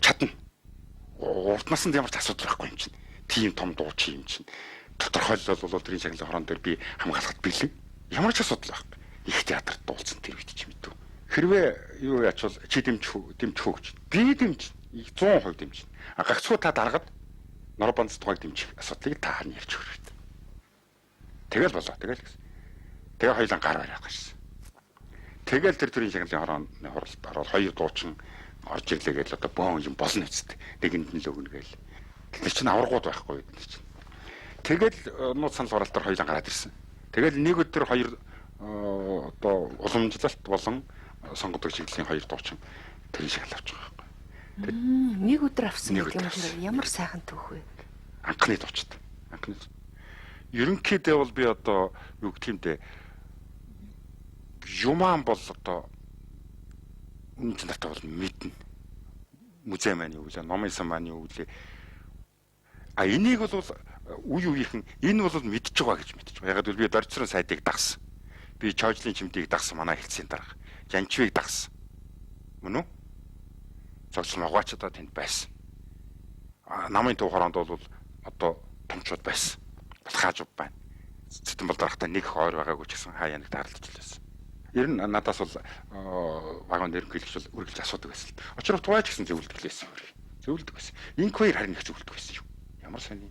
Чадна. Урт наснд ямар ч асуудал байхгүй юм чинь. Тийм том дуучин юм чинь. Тодорхойлол бол төрийн шагналын хорон дээр би хамгаалахад бэлэн. Ямар ч асуудал байхгүй. Их театрт дуулсан тэр үед чи мэдв. Хэрвээ юу ячвал чи дэмжих үү гэж. Би дэмж 100% дэмжинэ. Гагцхуу та даргаад Норб Банцдугайг дэмжих асуудлыг та хань ярьж өгөх хэрэгтэй. Тэгэл болоо. Тэгэл гэсэн. Тэгээ хоёулаа гар бариад гашсан. Тэгэл тэр төрийн шагналын хорооны хуралд ороод хоёр дуучин орж ирлээ гэж одоо бөөн юм болно үсттэй. Нэгэнд нь л өгнө гээл. Тэр чинь аваргууд байхгүй гэдэг чинь. Тэгэл нууц санал хураалтаар хоёулаа гараад ирсэн. Тэгэл нэг өдөр хоёр одоо уламжлалт болон сонгодог чиглэлийн хоёр дуучин төрийн шагнал авч байгаа байхгүй. Нэг өдөр авсан гэх юм тэр ямар сайхан түүх вэ? Анхны дуучид. Анхны. Ерөнхийдөө бол би одоо юу гэх юм бэ? Юман бол одоо үнэн чанартай бол мэднэ. Музей маань юу вэ? Номын сан маань юу вэ? Энийг бол үе үеийнхэн энэ бол мэдж байгаа гэж мэдж байгаа. Ягаад гэвэл би дорцрон сайдыг дагсан. Би чойжлын чимдийг дагсан манай хэлтсийн дарга. Жанчвыг дагсан. Мөн үү? Цогцлон угаач одоо тэнд байсан. Намын төв хороонд бол одоо томчууд байсан. Балхаажууд байна. Сэтэнбэл даргатай нэг хойр байгаагүй ч гэсэн хаяа нэг таарлаж лээсэн. Ер нь надаас бол багаан нэрхэлж үргэлж асуудаг байсан. Очров тугаач гэсэн зөвлөдөг лээсэн. Зөвлөдөг байсан. Инквайр харин их зөвлөдөг байсан шүү. Ямар сони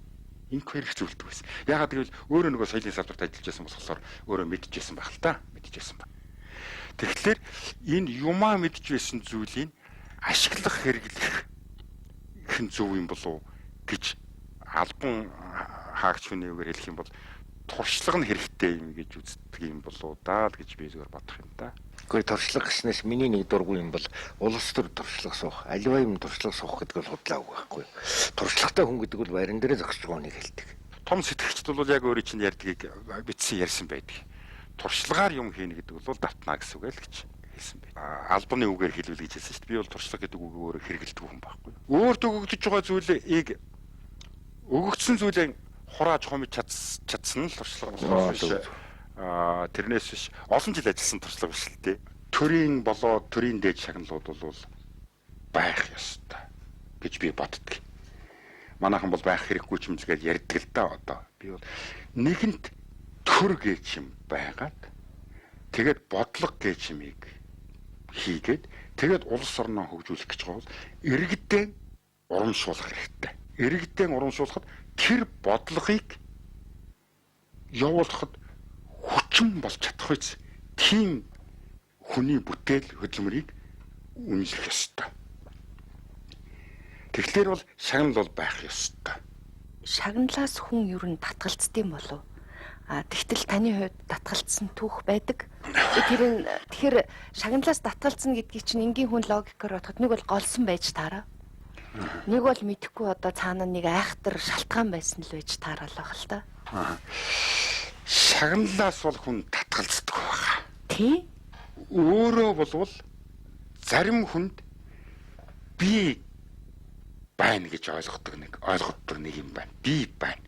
инквайр их зөвлөдөг байсан. Ягаад гэвэл өөрөө нөгөө соёлын салбарт ажиллаж байсан болохоор өөрөө мэдчихсэн байх л та. Мэдчихсэн баг. Тэгэхээр энэ юмаа мэдж байсан зүйлийг ашиглах хэрэглэх гэх нь зөв юм болов гэж албан хаагч хүнийгээр хэлэх юм бол туршлага нь хэрэгтэй юм гэж үздэг юм болоо даа л гэж би зүгээр бодох юм да. Гэхдээ туршлага гэснээс миний нэг дургүй юм бол улс төр туршлага суух, аливаа юм туршлага суух гэдэг бол худлаагүй байхгүй. Туршлагатай хүн гэдэг бол байран дээр зогсож байгаа нэг хэлдэг. Том сэтгэгчд бол яг өөрийн чинь ярьдгийг бичсэн ярьсан байдаг. Туршлагаар юм хийнэ гэдэг бол давтнаа гэсэн үг л гэж хэлсэн байна. Албаны үгээр хэлвэл гэж хэлсэн шүү дээ. Би бол туршлага гэдэг үгийг өөрөө хэрэгэлдэг хүн байхгүй. Өөртөө өгөгдөж байгаа зүйлийг өгөгдсөн зүйлээ хурааж хомж чадсан л туршлага болохоос биш. Тэрнээс биш олон жил ажилласан туршлага биш л дээ. Төрийн болоод төрийн дээд шагналууд бол байх ёстой гэж би боддог. Манайхан бол байх хэрэггүй ч юм згээд ярьдаг л да одоо. Би бол нэгэнт төр гэж юм байгаад тэгээд бодлого гэж юмыг хийгээд тэгээд улс орноо хөгжүүлэх гэж байгаа бол иргэдээ урамшуулах хэрэгтэй. Иргэдээ урамшуулахад тэр бодлогыг явуулахад хүчин болж чадах үс тийм хүний бүтээл хөдөлмөрийг үнэлэх ёстой. Тэгэхээр бол шагнал бол байх ёстой. Шагналаас хүн ер нь татгалцдсан болов. Тэгтэл таны хувьд татгалцсан түүх байдаг. Тэгэхээр шагналаас татгалцсан гэдгийг чинь энгийн хүн логикоор бодоход нэг бол голсон байж таараа. Нэг бол мэдхгүй одоо цаана нэг айхтар шалтгаан байсан л байж таараалах л та. Шагналаас бол хүн татгалцдаг байгаа. Тий? Өөрөө болвол зарим хүнд би байна гэж ойлгодог нэг юм байна. Би байна.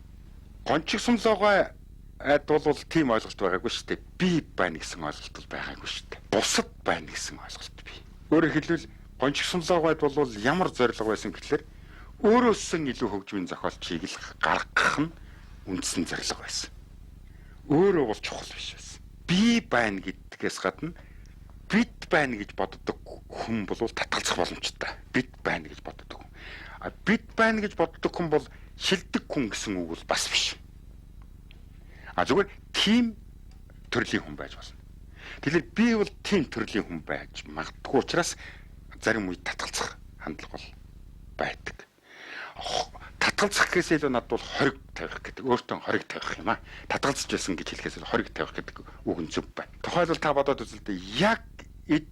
Гончигсомлоогоо айд бол тийм ойлголт байгаагүй шүү дээ. Би байна гэсэн ойлголт бол байгаагүй шүү дээ. Бусад байна гэсэн ойлголт бий. Өөрөөр хэлбэл гончигсомлоогойд бол ямар зорилго байсан гэхэлэр өөрөөсөн илүү хөгжмийн зохиолчийг л гаргах нь үндсэн зорилго байсан. Өөрөө бол чухал биш байсан. Би байна гэдгээс гадна бид байна гэж боддог хүн бол татгалзах боломжтой. Бид байна гэж боддог хүн. Бид байна гэж боддог хүн бол шилдэг хүн гэсэн үг бол бас биш. Зүгээр тийм төрлийн хүн байж болно. Тэгэхээр би бол тийм төрлийн хүн байж магадгүй учраас зарим үед татгалзах хандлага бол байдаг. Татгалзах гэхээс илүү надад бол хориг тавих гэдэг. Өөртөө хориг тавих юм аа. Татгалзаж байсан гэж хэлэхээс илүү хориг тавих гэдэг үг нь зөв байна. Тухайлбал та бодоод үзэлтэй яг эд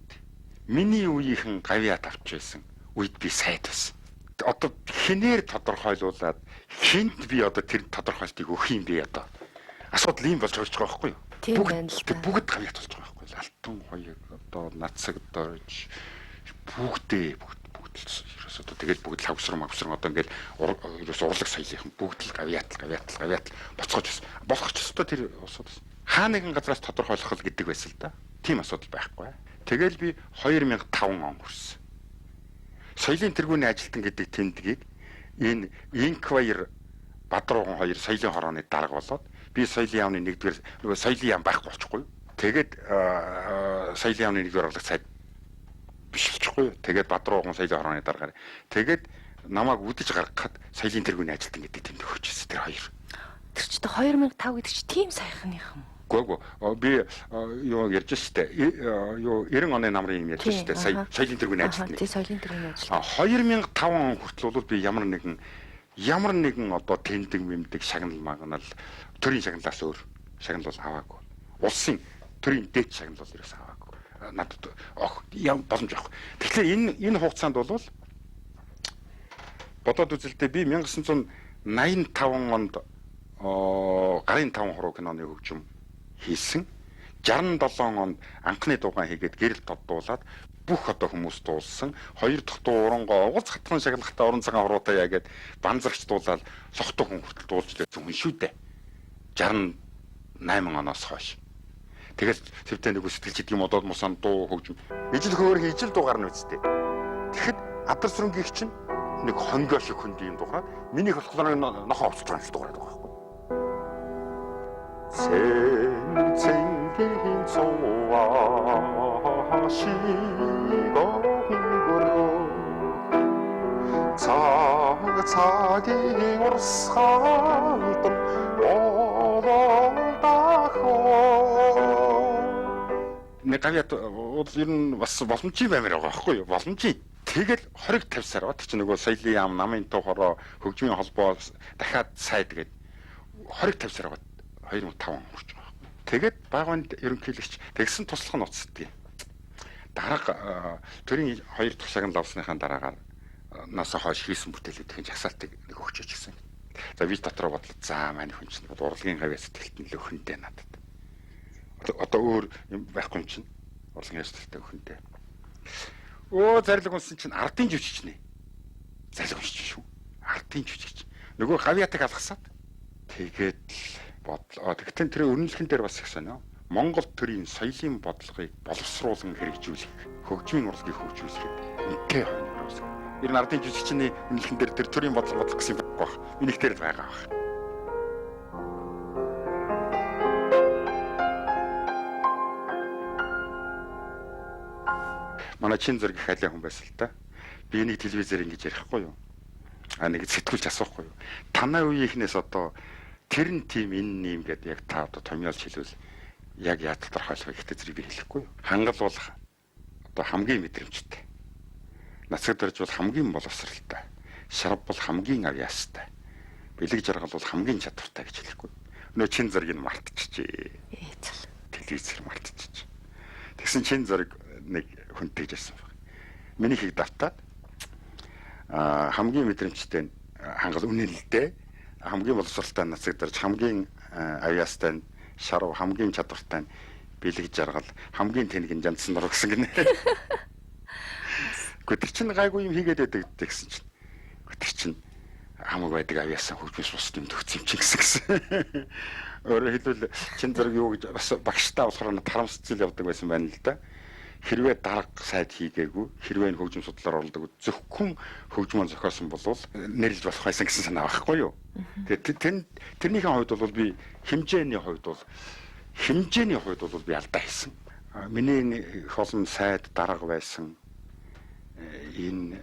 миний үеийнхэн гавьяа тавьж байсан үед би сайд байсан. Одоо хинээр тодорхойлуулаад хинт би одоо тэр тодорхойлтыг өгөх юм бэ одоо. Асуудал ийм болж байгаа байхгүй юу? Тийм байна л да. Бүгд гавьяат болж байгаа байхгүй юу? Алтан хоёрыг одоо нацаг дорж бүгдээ ерөөс одоо тэгэл бүгд л хавсрам одоо ингээл ерөөс урлаг соёлынхан бүгд л гавьяат боцгож байсан. Болох ч ёстой тэр усууд. Хаа нэгэн газраас тодорхойлох гэдэг байсан л да. Тийм асуудал байхгүй. Тэгэл би 2005 он хүрсэн. Соёлын тэргүүний ажилтан гэдэг тэмдгийг энэ Инквайр Бадрууган хоёр соёлын хорооны дарга болоод би соёлын яамны нэгдүгээр нөгөө соёлын яам байхгүй болчихгүй. Тэгээд соёлын яамны нэгдүгээр орлогч сайд биш болчихгүй. Тэгээд Бадрууган соёлын хорооны даргаар. Тэгээд намайг үдэж гаргахад соёлын тэргүүний ажилтан гэдэг тэмдэг өгчээсэн тэр хоёр. Тэр ч 2005 гэдэг чи тийм сайхных юм. Гүг би юу ярьж штэ юу 90 оны намрын юм ярьж штэ соёлын тэргүүний ажилтны. Тийм соёлын тэргүүний ажилтны. 2005 он хүртэл бол би ямар нэгэн одоо тэмдэг мэмдэг шагнал магнал төрийн шагналаас өөр шагнал бол аваагүй. Улсын төрийн дээд шагнал бол ерөөс аваагүй. Надад юм боломж авах. Тэгэхээр энэ хугацаанд бол бодоод үзэлтэй би 1985 онд гарын 5 хуруу киноны хөгжим хийсэн. 67 онд анхны дугаан хийгээд гэрэл тоддуулаад бүх одоо хүмүүс дуулсан. Хоёр дахь дуурангоо угаз хатхан шагналхтаа уран цагаан хуруутай яагээд банзарч дуулаад сохтой хүн хүртэл дуулж лээсэн хүн шүү дээ. 68 оноос хойш. Тэгэл сэвтэ нэг сэтгэлч гэдэг юм одоод мусан дуу хөгжим. Ижил хөөрхөн ижил дуугаар нь үсттэй. Тэгэхэд Адар сүрэнгийн чинь нэг хонгоо шиг хүнд юм дуурайд минийх болохоор нохоо овцолгоон л дуурайд байгаа байхгүй. 생생긴 소와 시공으로 차차기 울산던 오로다호 нэг гавьяат ер нь бас боломжтой баймаар байгаа байхгүй юу? Боломжтой. Тэгэл 20-50 сар бат чи нөгөө соёлын яам намын тухороо хөгжмийн холбоо дахиад сайд гээд 20-50 сар бат 2005 он хүрч байгаа байхгүй. Тэгээд байгуунд ерөнхийлөгч тэгсэн туслах нь уцдгийг. Дарга төрийн 2 дахь шагнал авсныхаа дараагаар насаа хойш хийсэн бүтээлүүдийн жагсаалтыг нэг өгч гэсэн. За би дотроо бодлоо за маань хүн чинь урлагийн гавь сэтгэлтэн л өхөнтэй надад. Одоо өөр юм байхгүй юм чинь урлагийн сэтгэлтэй өхөнтэй. Оо зарлиг унсан чинь ардын жүжигч нэ. Зарлиг уншиж шүү. Ардын жүжигч. Нөгөө гавьятыг алгасаад тэгээд бодлоо. Тэгтэн тэр өрнөлгөн дээр бас их сонио. Монгол төрийн соёлын бодлогыг боловсруулан хэрэгжүүлэх, хөгжмийн урлагийг хөгжүүлэхэд үнэтэй хойно үүсгэн. Ер нь ардын жүжигчний үнэлхэн дээр тэр төрийн бодлого гэсэн юм байна. Минийх дээр байгаа баг. Манай чин зэрэг их алиа хүн байсан л та. Би энийг телевизээр ингэж ярихгүй юу? Нэг сэтгүүлч асуухгүй юу? Танай үеийнхнээс одоо тэр нь тийм энэ юм гэдэг яг та одоо томьёолж хэлвэл яг яатал торхойлох ихтэй зэрэг би хэлэхгүй юу? Хангал бол одоо хамгийн мэдрэмжтэй. Нацаг дөрж бол хамгийн боловсралтай. Шарав бол хамгийн авьяастай. Бэлэг жаргал бол хамгийн чадвартай гэж хэлэхгүй. Нөө чин зэргийг мартчихжээ. Телевизээр мартчихжээ. Тэгсэн чин зэрэг нэг хүнтэй жасан баг. Миний хийг давтаад хамгийн мэдрэмжтэй хангал үнэлэлтэй хамгийн боловсралтай нацаг дөрж хамгийн авьяастай шарав хамгийн чадвартай бэлэг жаргал хамгийн тэнэгэн жандсан нур гэсэн гинэ. Гэвч чинь гайгүй юм хийгээд байдаг гэсэн чинь. Гэвч чинь хамаг байдаг авьяасан хөгжмөс бус юм төгс юм чинь гэсэн. Өөрөөр хэлбэл чин зэрэг юу гэж бас багштай болохоор тарамсцэл явдаг байсан байна л да. Хэрвээ дарга сайд хийгээгүй, хэрвээ энэ хөгжим судлаар оролдог зөвхөн хөгжмөн зохиосон болвол нэрлж болох байсан гэсэн санаа байхгүй юу? Тэгээд тэрнийхэн хувьд бол би хэмжээний хувьд бол би алдаа хийсэн. Миний их олон сайд дарга байсан энэ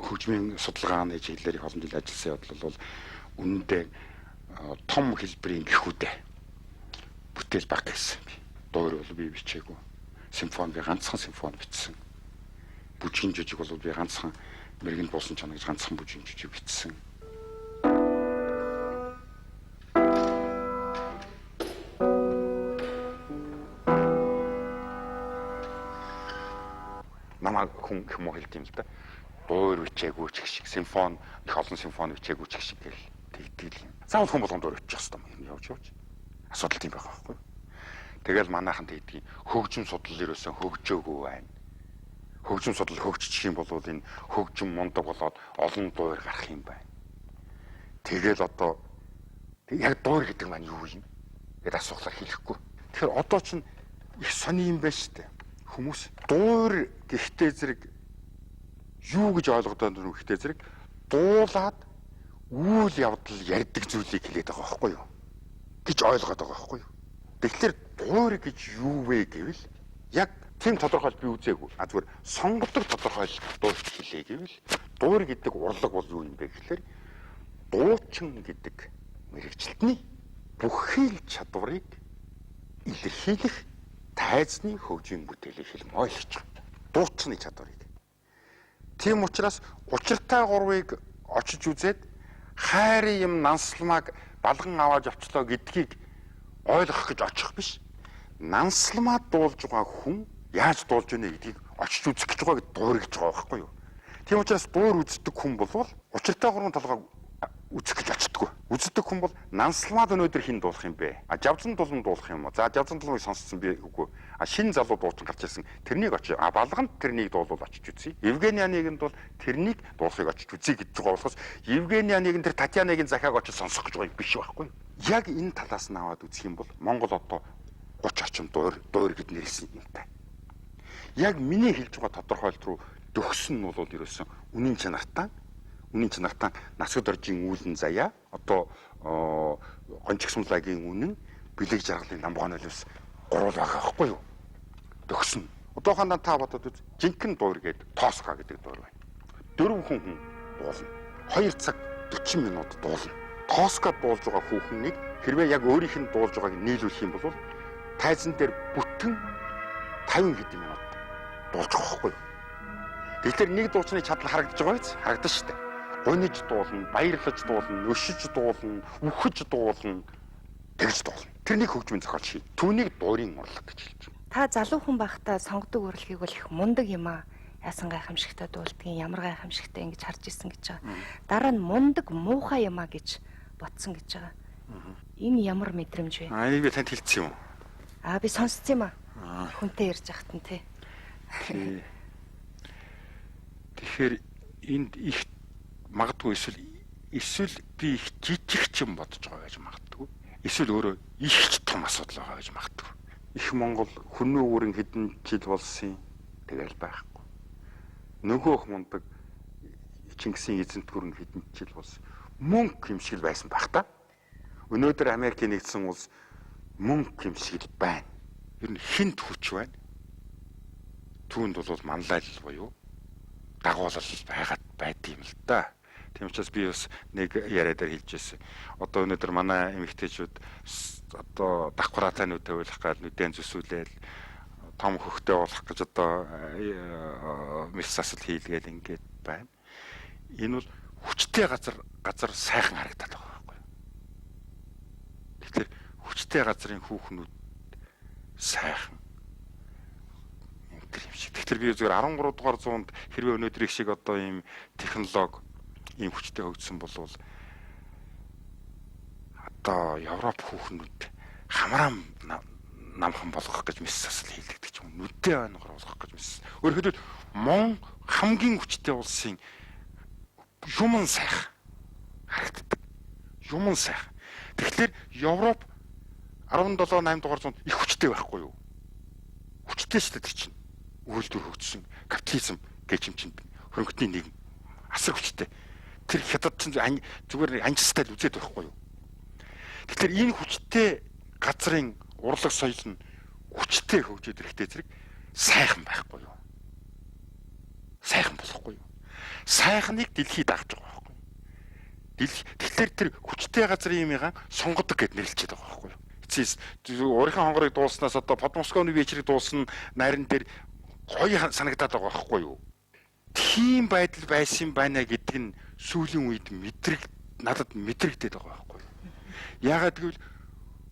хөгжмийн судалгааны чиглэлээр их олон жил ажилласан явдал бол үнэндээ том хэлбэрийн гихүүдээ бүтээл баг гэсэн би. Дуур бол би бичээгүй. Симфони би ганцхан симфони бичсэн. Бүжгийн жүжиг бол би ганцхан мэрэгэн буусан чанаа гэж ганцхан бүжгийн жүжиг бичсэн. Намаа хүн юм хэлт юм л да. Дуур бичээгүй ч гэх шиг симфони их олон симфони бичээгүй ч гэх шиг гэл тэгдэг юм. Заавал хүн болгон дуур бичих хэвээр юм явж. Асуудал тийм байгаа байхгүй юу? Тэгэл манайхан тэгдэг хөгжим судлал ерөөсөн хөгжөөгүй байна. Хөгжим судлал хөгжчих юм бол энэ хөгжим мундаг болоод олон дуур гарах юм байна. Тэгэл одоо яг дуур гэдэг маань юу юм? Гэт асуулаар хэлэхгүй. Тэгэхээр одоо чинь их сони юм байна шүү дээ. Хүмүүс дуур гэхдээ зэрэг юу гэж ойлгодоо нөхтэй зэрэг дуулаад үйл явдал ярьдаг зүйлийг хэлээд байгаа байхгүй юу? Гэж ойлгоод байгаа байхгүй юу? Тэгэхээр дуур гэж юу вэ гэвэл яг тийм тодорхойлт би үзээгүй. Зүгээр сонгодог тодорхойлт дуурч хэлээ гэвэл дуур гэдэг урлаг бол юу юм бэ гэхээр дуучин гэдэг мэрэгчлэтний бүхэл чадварыг илэрхийлэх тайзны хөгжим бүтээлийг хэлэн ойлгож байгаа. Дуучны чадварыг. Тийм учраас учиртай гурвыг очиж үзээд хайрын юм нансалмааг балган аваад явчлаа гэдгийг ойлгох гэж очих биш. Нансалмаа дуулж байгаа хүн яаж дуулж ийнэ гэдгийг очиж үзэх гэж байгаа гэд дуур гэж байгаа байхгүй юу? Тийм учраас дуур үздэг хүн бол учиртай гурван толгойг үзэх гэж очдгоо. Үздэг хүн бол нансалмаад өнөөдөр хин дуулах юм бэ? Жавзан дулан дуулах юм уу? За жавзан дулмыг сонссон би үгүй. Шинэ залуу дуучин гарч ирсэн. Тэрнийг очиж балганд тэрнийг дуулуул очиж үзье. Евгенианыг нь бол тэрнийг дуулахыг очиж үзье гэж байгаа болохоос Евгенианыг нь тэр Татьянагийн захиаг очиж сонсох гэж байгаа юм биш байхгүй юу? Яг энэ талаас нь аваад үзэх юм бол Монгол одоо 30 орчим дуур гэд нэрлсэн юмтай. Яг миний хэлж байгаа тодорхойлт руу төгсөн нь бол ерөөсөн үнийн чанартай насгад оржийн үүлэн заяа одоо гончигсмлагийн үнэн бэлэг жаргалын намбагоноос гурвал байгаа байхгүй юу? Төгсөн. Одоохондоо та бодоод үз. Жинхэнэ дуур гэдэг Тоска гэдэг дуур байна. 4 хүн дуулна. 2 цаг 40 минут дуулна. Тоска дуулж байгаа хүүхнийг хэрвээ яг өөрийнх нь дуулж байгааг нийлүүлэх юм бол тайзан дээр бүтэн 50 хэдэн минут дуулж байгаа байхгүй юу? Тэгэхээр нэг дуучны чадал харагдаж байгаа биз? Харагдаж штэ. Гуниж дуулна, баярлаж дуулна, өшиж дуулна, үхэж дуулна, тэгж дуулна. Тэрнийг хөгжмийн зохиол ший. Түүнийг дуурийн урлаг гэж хэлж байна. Та залуу хүн байхдаа сонгодог урлагийг бол их мундаг юм аа. Яасан гайхамшигтай дуулдгийн, ямар гайхамшигтай ингэж харж исэн гэж байгаа. Дараа нь мундаг муухай юм аа гэж ботсон гэж байгаа. Энэ ямар мэдрэмж вэ? Энийг би танд хэлсэн юм. Би сонссон юм аа. Хүнтэй ярьж байхад нь тий. Тэгэхээр энд их магадгүй эсвэл би их жижиг ч юм бодож байгаа гэж магадгүй. Эсвэл өөрөө их ч том асуудал байгаа гэж магадгүй. Их Монгол хүннүү үүрэн хэдэн жил болсон тэгэл байхгүй. Нөгөөх мундаг Чингисийн эзэнт гүрэн хэдэн жил болсон. Мөнгө юм шиг л байсан байх та. Өнөөдөр Америкийн нэгдсэн улс мөнгө юм шиг л байна. Ер нь хинт хүч байна. Түүнд бол манлайл буюу дагуулал байгаад байд юм л да. Тийм учраас би бас нэг яриа дээр хэлж ирсэн. Одоо өнөөдөр манай эмэгтэйчүүд одоо давхраа танууд тавиулах гал нүдэн зүсүүлээл том хөхтэй болох гэж одоо мис засал хийлгээл ингээд байна. Энэ бол хүчтэй газар сайхан харагдаад байгаа байхгүй юу? Тэгэхээр хүчтэй газрын хүүхнүүд сайхан юм шиг. Тэгэхээр би зүгээр 13 дугаар зуунд хэрвээ өнөөдөр их шиг одоо ийм технологи ийм хүчтэй хөгжсөн болвол одоо Европ хүүхнүүд хамраам намхан болгох гэж мис засал хийлгдэг юм. Нүдтэй байнгаар болгох гэж мис. Өөрөөр хэлбэл хамгийн хүчтэй улсын юмн сайхан харагддаг. Юмн сайхан. Тэгэхээр Европ 17 8 дугаар зуунд их хүчтэй байхгүй юу? Хүчтэй шүү дээ чинь. Үйлдвэр хөгжсөн капитализм гэж юм чинь хөрөнгөний нийгэм асар хүчтэй. Тэр хятад чинь зүгээр анжистай л үзээд байхгүй юу? Тэгэхээр энэ хүчтэй газрын урлаг соёл нь хүчтэй хөгжөөд ирэхтэй зэрэг сайхан байхгүй юу? Сайхан болохгүй юу? Сайхныг дэлхийд дагж байгаа байхгүй юу? Тэгэхээр тэр хүчтэй газрын юмыгаа сонгодог гэд нэрлэлчихэд байгаа байхгүй юу? Өөрийнхөө хонгорыг дууснаас одоо Подмосковны вечрийг дуусна нарийн дээр гоё санагдаад байгаа байхгүй юу? Тийм байдал байсан байна гэдэг нь сүүлийн үед надад мэдрэгдээд байгаа байхгүй юу? Яагаад гэвэл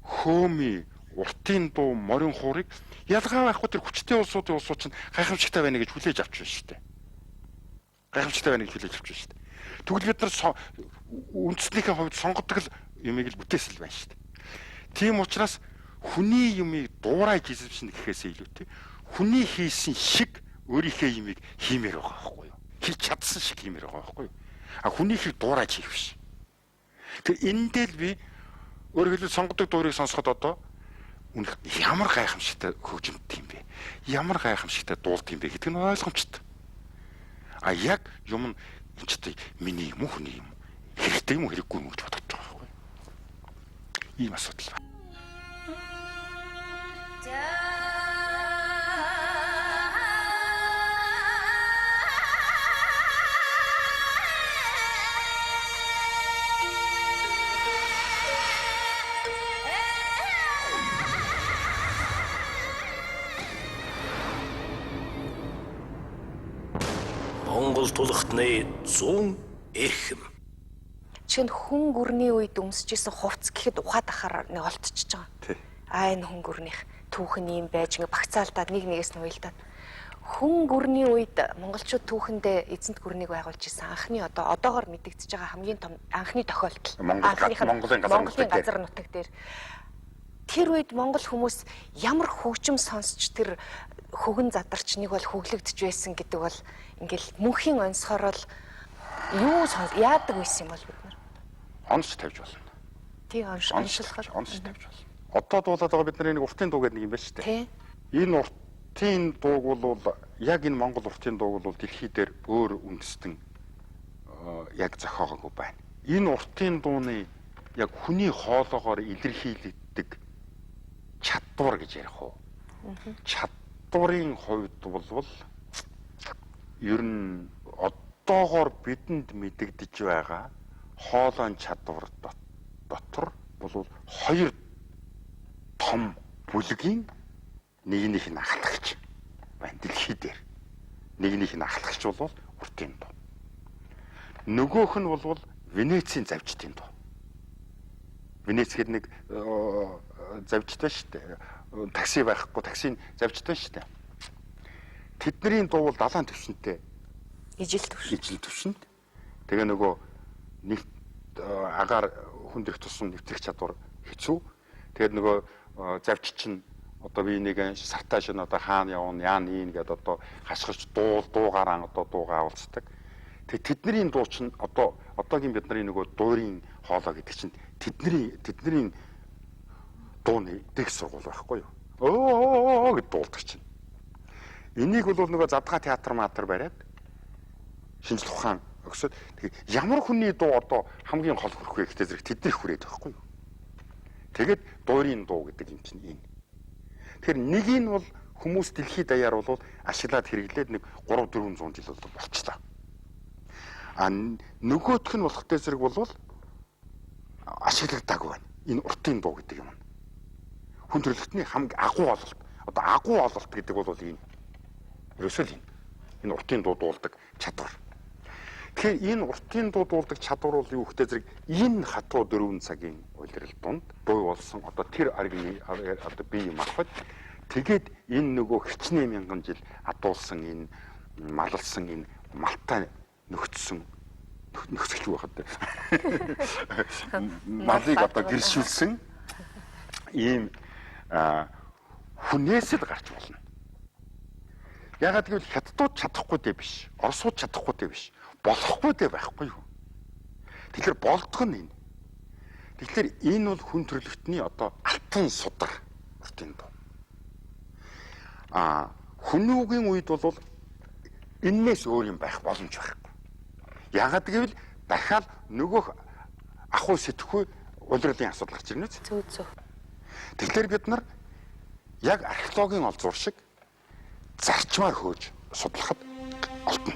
хөөми уртын дуу морин хуурыг ялгаа байхгүй тэр хүчтэй улсууд чинь гайхамшигтай байна гэж хүлээж авч байна шүү дээ. Гайхамшигтай байна гэж хүлээж авч байна шүү дээ. Тэгвэл бид нар үндснийхээ хувьд сонгодог л юмыг л бүтээсэл байна шүү дээ. Тийм учраас хүний юмыг дуурайж эзэмшнэ гэхээсээ илүүтэй хүний хийсэн шиг өөрийнхөө юмыг хиймээр байгаа байхгүй юу? Хийж чадсан шиг хиймээр байгаа байхгүй юу? Хүнийхийг дуурайж хийх биш. Тэр эндээ л би өөрөөр хэлбэл сонгодог дуурийг сонсоход одоо ямар гайхамшигтай хөгжимт юм бэ? Ямар гайхамшигтай дуулт юм бэ гэдэг нь ойлгомжтой. Яг юм энэ ч миний юм уу хүний юм хэрэгтэй юм уу хэрэггүй юм гэж бодож байгаа байхгүй юу? Ийм асуудал. Монгол тулхтны 100 эрхэм. Чин хүн гүрний үед өмсөжсэн хувцс гэхэд ухаад ахаар нэг олдчихж байгаа. Тий. Энэ хүн гүрнийх түүхэн юм байж ингээ багцаалтаад нэг нэгээс нь уйлдаад. Хүн гүрний үед монголчууд түүхэндээ эзэнт гүрнийг байгуулж исэн анхны одоогоор мэдэгдэж байгаа хамгийн том анхны тохиолдол. Монголын газар нутаг дээр тэр үед монгол хүмүүс ямар хөгжим сонсч тэр хөгөн задарч нэг бол хөглөгдөж байсан гэдэг бол ингээл мөнхийн онцгоор л яадаг байсан юм бол бид нар онц тавьж болно. Тий онцлоход онц тавьж болно. Одоо дуулаад байгаа бидний нэг уртын дуу гэдэг нэг юм байна шүү дээ. Тий. Энэ уртын дууг бол яг энэ монгол уртын дууг бол дэлхий дээр өөр үндэстэн яг зохиогоогүй байна. Энэ уртын дууны яг хүний хоолоогоор илэрхийлэгддэг чадвар гэж ярих уу? Чадварын хувьд бол ер нь одоогоор бидэнд мэдэгдэж байгаа хоолойн чадвар дотор бол хоёр том бүлгийн нэгнийх нь ахлагч байна дэлхий дээр. нэгнийх нь ахлагч бол уртын дуу. Нөгөөх нь бол Венецийн завжтын дуу. Венец гэдэг нэг завжтай шүү дээ. Такси байхгүй, таксийн завжтай шүү дээ. Тэдний дуу бол далайн төвшөнтэй. Ижил төвшөнд. Тэгээ нөгөө нэг агаар хүндрэх тусам нэвтрэх чадвар хэцүү. Тэгээд нөгөө завч чинь одоо би нэг сартаа шин одоо хаана явна, яа нийн гэдээ одоо хашгирч дуугараа одоо дуугаа авалцдаг. Тэгээд тэдний дуу чинь одоогийн бидний нөгөө дуурийн хоолой гэдэг чинь тэдний дууны дэг сургууль байхгүй юу? Оо гэж дуулдаг чинь. Энийг бол нөгөө задгаа театр бариад шинжлэх ухаан өгсөд ямар хүний дуу одоо хамгийн гол хүрэх вэ гэхдээ зэрэг тэдний хүрээд байхгүй юу? Тэгээд дуурийн дуу гэдэг юм чинь энэ. Тэгэхээр нэг нь бол хүмүүс дэлхийд даяар бол ашиглаад хэрэглээд нэг 300-400 жил болчихлоо. Нөгөөх нь болох дээр зэрэг бол ашиглагдаагүй байна. Энэ уртын дуу гэдэг юм. Хүн төрөлхтний хамгийн агуу ололт. Одоо агуу ололт гэдэг бол энэ. Ерөөсөө энэ уртын дуу дуулдаг чадвар. Тэгэхээр энэ уртын дуу дуулдаг чадвар бол юу гэхтэй зэрэг энэ хатуу 4 цагийн улирал донд дуу болсон одоо тэр аргийн одоо бие юм авахд тэгээд энэ нөгөө хичнээн мянган жил адуулсан энэ маллсан энэ малтай нөхцөлж байхад малыг одоо гэршүүлсэн ийм хүнээс л гарч болно. Ягаад гэвэл хятадууд чадахгүй дээ биш, оросууд чадахгүй дээ биш, болохгүй дээ байхгүй юу. Тэгэхээр болдго нь энэ. Тэгэхээр энэ бол хүн төрөлхтний одоо алтан судар уртын дуу. Хүмүүгийн үед бол энээс өөр юм байх боломж байхгүй. Ягаад гэвэл дахиад нөгөөх ахуй сэтгхүй улирлын асуудал гарч ирнэ үү? Зөв. Тэгэхээр бид нар яг археологийн олзуур шиг зарчмаар хөөж судлахад олдно.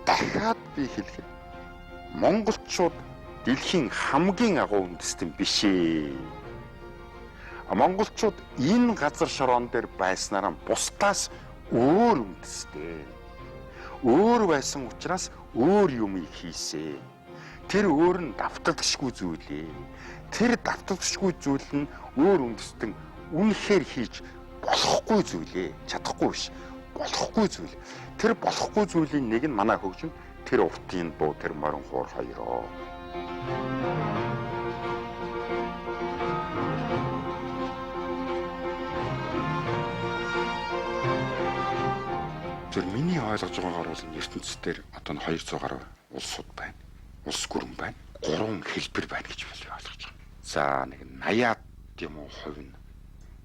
Дахиад би хэлэхэд монголчууд дэлхийн хамгийн агуу үндэстэн биш ээ. Монголчууд энэ газар шороон дээр байснараа бусдаас өөр үндэстэй. Өөр байсан учраас өөр юм хийсэ. Тэр өөр нь давтагдшгүй зүйл ээ. Тэр давтагдшгүй зүйл нь өөр үндэстэн үнэхээр хийж болохгүй зүйл ээ. Чадахгүй биш. Болохгүй зүйл. Тэр болохгүй зүйлийн нэг нь манай хөгжим, тэр уртын дуу, тэр морин хуур хоёроо. Тэр миний ойлгож байгаагаар бол ертөнцийн одоо 200 гаруй улсууд байна. Улс гүрэн байна. 3 хэлбэр байна гэж би ойлгож байгаа. За нэг 80-аад юм уу хувь нь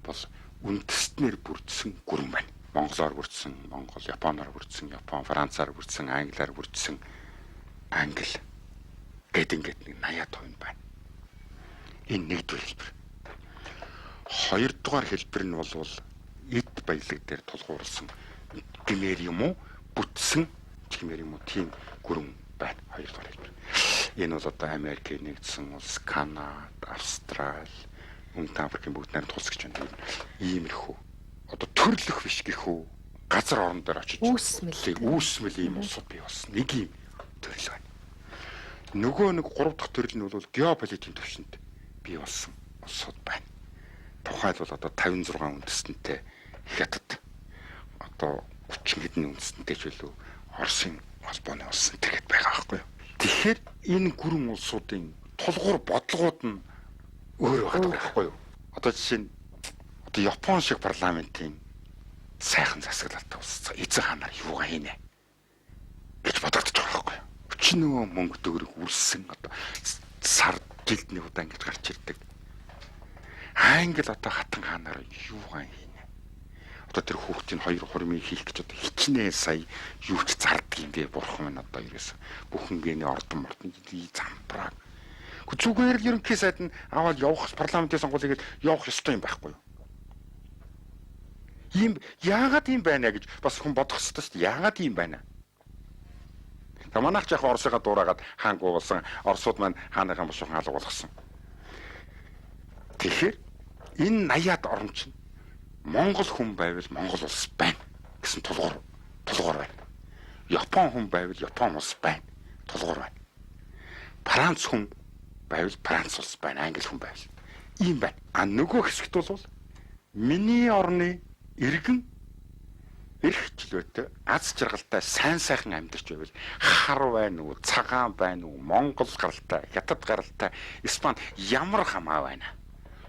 бол үндэстнэр бүрдсэн гүрэн байна. Монголоор бүрдсэн, Монгол, Японоор бүрдсэн, Япон, Францаар бүрдсэн, Англиар бүрдсэн, Англи гэдэг нэг 80% байна. Энэ нэгдүгээр хэлбэр. Хоёрдугаар хэлбэр нь бол эд баялаг дээр тулгуурласан гэмээр юм уу, бүтсэн гэмээр юм уу тийм гүрэн байна. Хоёрдугаар хэлбэр. Энэ бол одоо Америкийн нэгдсэн улс, Канада, Австрали, Өмнөд Африкийн бүгд найрамд улс гэж байна. Иймэрхүү. Одоо төрлөх биш гэхүү газар орон дээр очиж үүсмэл ийм улсууд бий болсон. Нэг юм төрөл байна. Нөгөө нэг 3 дахь төрөл нь бол геополитикийн төвшөнд бий болсон улсууд байна. Тухайлбал одоо 56 үндэстэнтэй Хятад, одоо 30 хэдэн үндэстэнтэй ч үлээ Оросын холбооны улс энтергээд байгаа байхгүй юу. Тэгэхээр энэ гүрэн улсуудын тулгуур бодлогууд нь өөр байгаа байхгүй юу. Одоо жишээ нь одоо Япон шиг парламентын сайхан засаглалтай улс эзэн хаанаар юугаа хийнэ гэж бодогдож байгаа байхгүй юу. Өчнөө мөнгө төгрөг үлссэн одоо сар жилд нэг удаа ингэж гарч ирдэг. Англи одоо хатан хаанаар юугаа хийнэ. Одоо тэр хүүхдийн 2 хурмыг хийх гэж одоо хичнээн сая юу ч зардаг юм бэ бурхан минь одоо ерөөс бүхэн гэний ордон мортон замбраа. Зүгээр л ерөнхий сайд нь аваад явах парламентын сонгуулийг явах ёстой юм байхгүй юу. Ийм яагаад ийм байна гэж бас хүн бодох хэрэгтэй шүү дээ. Яагаад ийм байна? За манайх яг Оросыгаа дуурайгаад хаан гуулсан, Оросууд маань хааныхаа бушуухан алга болгосон. Тэгэхээр энэ 80-аад орн чинь Монгол хүн байвал Монгол улс байна гэсэн тулгуур байна. Япон хүн байвал Япон улс байна. Тулгуур байна. Франц хүн байвал Франц улс байна. Англи хүн байвал ийм байна. А нөгөө хэсэгт бол миний орны иргэн эрх чөлөөтэй аз жаргалтай сайн сайхан амьдарч байвал хар байна уу, цагаан байна уу, Монгол гаралтай, Хятад гаралтай, Испани ямар хамаа байна.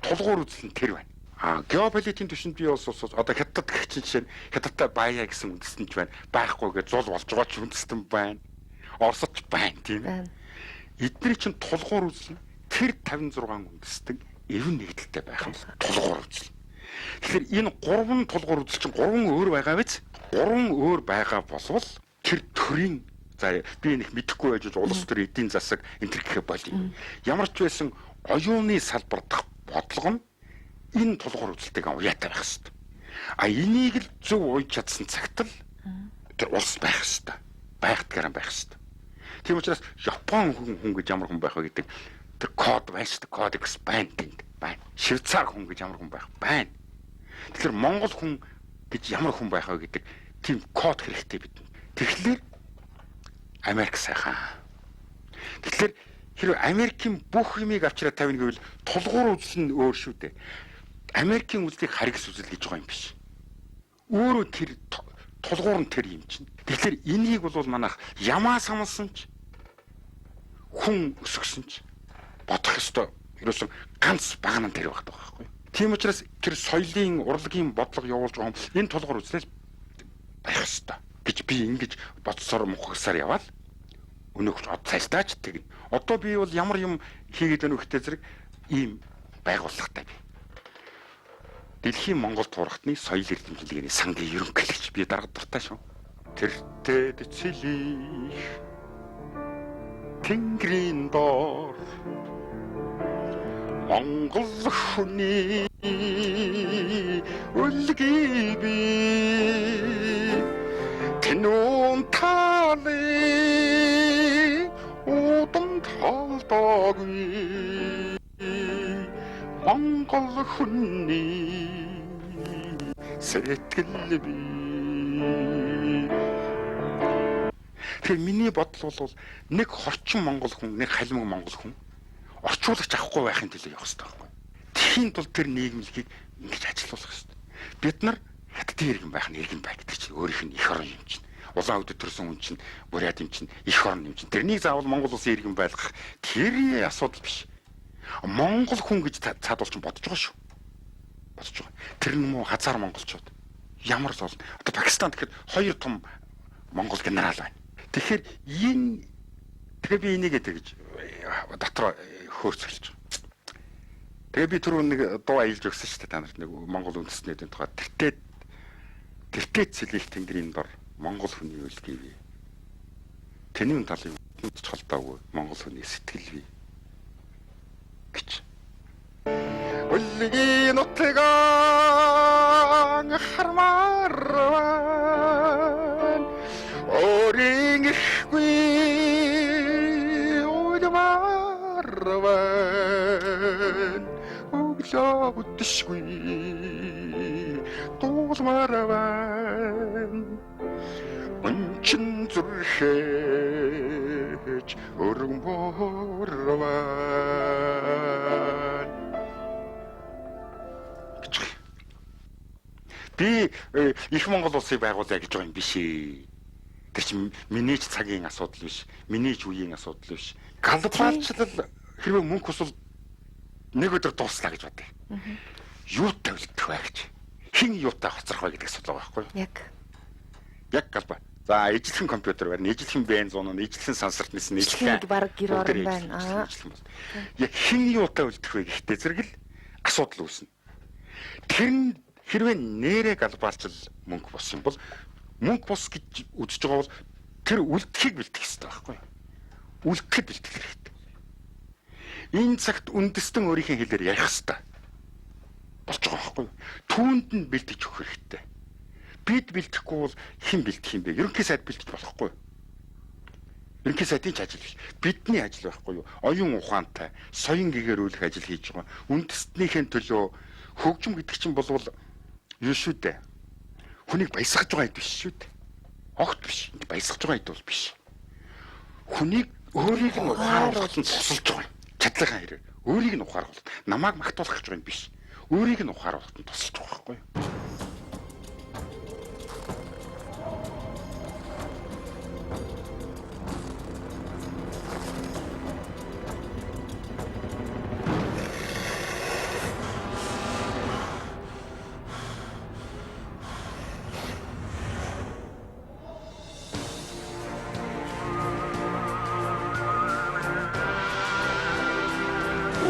Тулгуур үзэл нь тэр байна. Геополитикийн түвшинд би бас одоо Хятад гэх чинь жишээ нь Хятадтай баяа гэсэн үндэстэн ч байна. Байхгүй гэж зул болж байгаа ч үндэстэн байна. Оросд ч байна тийм ээ. Эдний чинь тулгуур үзэл нь тэр 56 үндэстэн эвэн нэгдэлтэй байх юм тулгуур үзэл. Тэгэхээр энэ 3 тулгуур үзэл чинь 3 өөр байгаа биз? 3 өөр байгаа болвол тэр төрийн за би нэг мэдэхгүй байж улс төр эдийн засаг энэ төр гэхэ болий. Ямар ч байсан оюуны салбар дах бодлого нь энэ тулгуур үзэлтэйгээ уяатай байх хэрэгтэй. Энийг л зөв уйж чадсан цагт л тэр улс байх хэрэгтэй. Байхдагаараа байх хэрэгтэй. Тийм учраас Япон хүн гэж ямар хүн байх вэ гэдэг тэр код байна шүү дээ. Кодекс байна гэнэ. Байна. Швейцар хүн гэж ямар хүн байх байна. Тэгэхээр Монгол хүн гэж ямар хүн байх вэ гэдэг тийм код хэрэгтэй бидэнд. Тэгэхээр Америк сайхан. Тэгэхээр хэрвээ Америкийн бүх юмыг авчираа тавина гэвэл тулгуур үзэл нь өөр шүү дээ. Америкийн үзлийг харгас үзэл гэж байгаа юм биш. Өөрөө тэр тулгуур нь тэр юм чинь. Тэгэхээр энийг бол манайх ямаа самсан ч хүн өсгсөн ч бодох ёстой. Ерөөсөн ганц баг нь тэр багт байгаа байхгүй. Тийм учраас тэр соёлын урлагийн бодлого явуулж байгаа юм. Энэ тулгуур үзлээс байх ёстой гэж би ингэж бодсоор мухагсаар яваад өнөөгч од цаастаач тэгнэ. Одоо би бол ямар юм хийгээд байна вэ гэхтэй зэрэг ийм байгууллагатай би. Дэлхийн Монгол туурхтны соёл эрдэмтдийн сангийн ерөнхийлөгч би дарга дуртай шүү. Тэртээ цэлих Тэнгэрийн доор Монгол хүний үлгий би тэнүүн талын удам талдаагүй Монгол хүний сэтгэл би. Тэр миний бодол бол нэг хорчин монгол хүн, нэг халимаг монгол хүн орчуулагч авахгүй байхын төлөө явах хэрэгтэй байхгүй. Тэхийн тул тэр нийгмлэгийг ингэж ажилуулах хэрэгтэй. Бид нар хятадын иргэн байх нь иргэн бай гэдэг чинь өөрийнх нь эх орон юм чинь. Улаан өдөр төрсөн хүн чинь буряд юм чинь эх орон юм чинь. Тэрнийг заавал Монгол улсын иргэн байлгах тэр асуудал биш. Монгол хүн гэж цаадуулч бодож байгаа шүү. Бодож байгаа. Тэр нь муу хазар монголчууд ямар л болно. Одоо Пакистан гэхэд 2 том монгол генерал байна. Тэгэхээр тэгээ би энийг гэж дотор хөөцөлж байгаа. Тэгээ би түрүү нэг дуу аялж өгсөн шүү дээ та нарт нэг монгол үндэстнүүдийн тухай. Тэртээ цэлих тэнгэрийн дор монгол хүний үлгий бий. Тэний талын үдч холдоогүй монгол хүний сэтгэл бий гэж. Үлгийн нутгаар хармаар орин ихгүй удмаарван өглөө үдэшгүй дуулмаарван өнчин зүрхэж өргөмөрван. Би их Монгол улсыг байгуулъя гэж байгаа юм биш ээ. Тэр чинь миний ч цагийн асуудал биш, миний ч үеийн асуудал биш. Галбаалчлал хэрвээ мөнгө хүсвэл нэг өдөр дууслаа гэж бодъё. Юутай үлдэх вэ гэж. Хин юутай хоцрох вэ гэдэг асуудал байгаа байхгүй юу? Яг галбаа. За ижлэхэн компьютер байна, ижлэхэн бензон, ижлэхэн сансарт нисэн, ижлэхэн баг гэр орон байна. Яг хин юутай үлдэх вэ гэхдээ зэрэг л асуудал үүснэ. Тэр хэрвээ нэрээ галбаалчил мөнгө бос юм бол мөнгө бос гэж үзэж байгаа бол тэр үлдэхийг бэлдэх хэрэгтэй байхгүй юу? Үлдэхэд бэлдэх хэрэгтэй. Энэ цагт үндэстэн өөрийнхөө хэлээр ярих хэрэгтэй болж байгаа байхгүй юу? Түүнд нь бэлдэж өгөх хэрэгтэй. бид бэлдэхгүй бол хэн бэлдэх юм бэ? Ерөнхий сайд бэлдэж болохгүй. Ерөнхий сайдын ч ажил биш. Бидний ажил байхгүй юу? Оюун ухаантай, соён гэгэрүүлэх ажил хийж байгаа. Үндэстнийхэн төлөө хөгжим гэдэг чинь болвол юу шүү дээ. Хүнийг баясгаж байгаа хэд биш шүү дээ. Огт биш. Баясгаж байгаа хэд бол биш. Хүнийг өөрийг нь ухааруулах нь тусалж байгаа юм. Чадлагын хэрэг. Өөрийг нь ухааруулах. Намайг магтуулах гэж байгаа юм биш. Өөрийг нь ухааруулах нь тусалж байгаа байхгүй юу?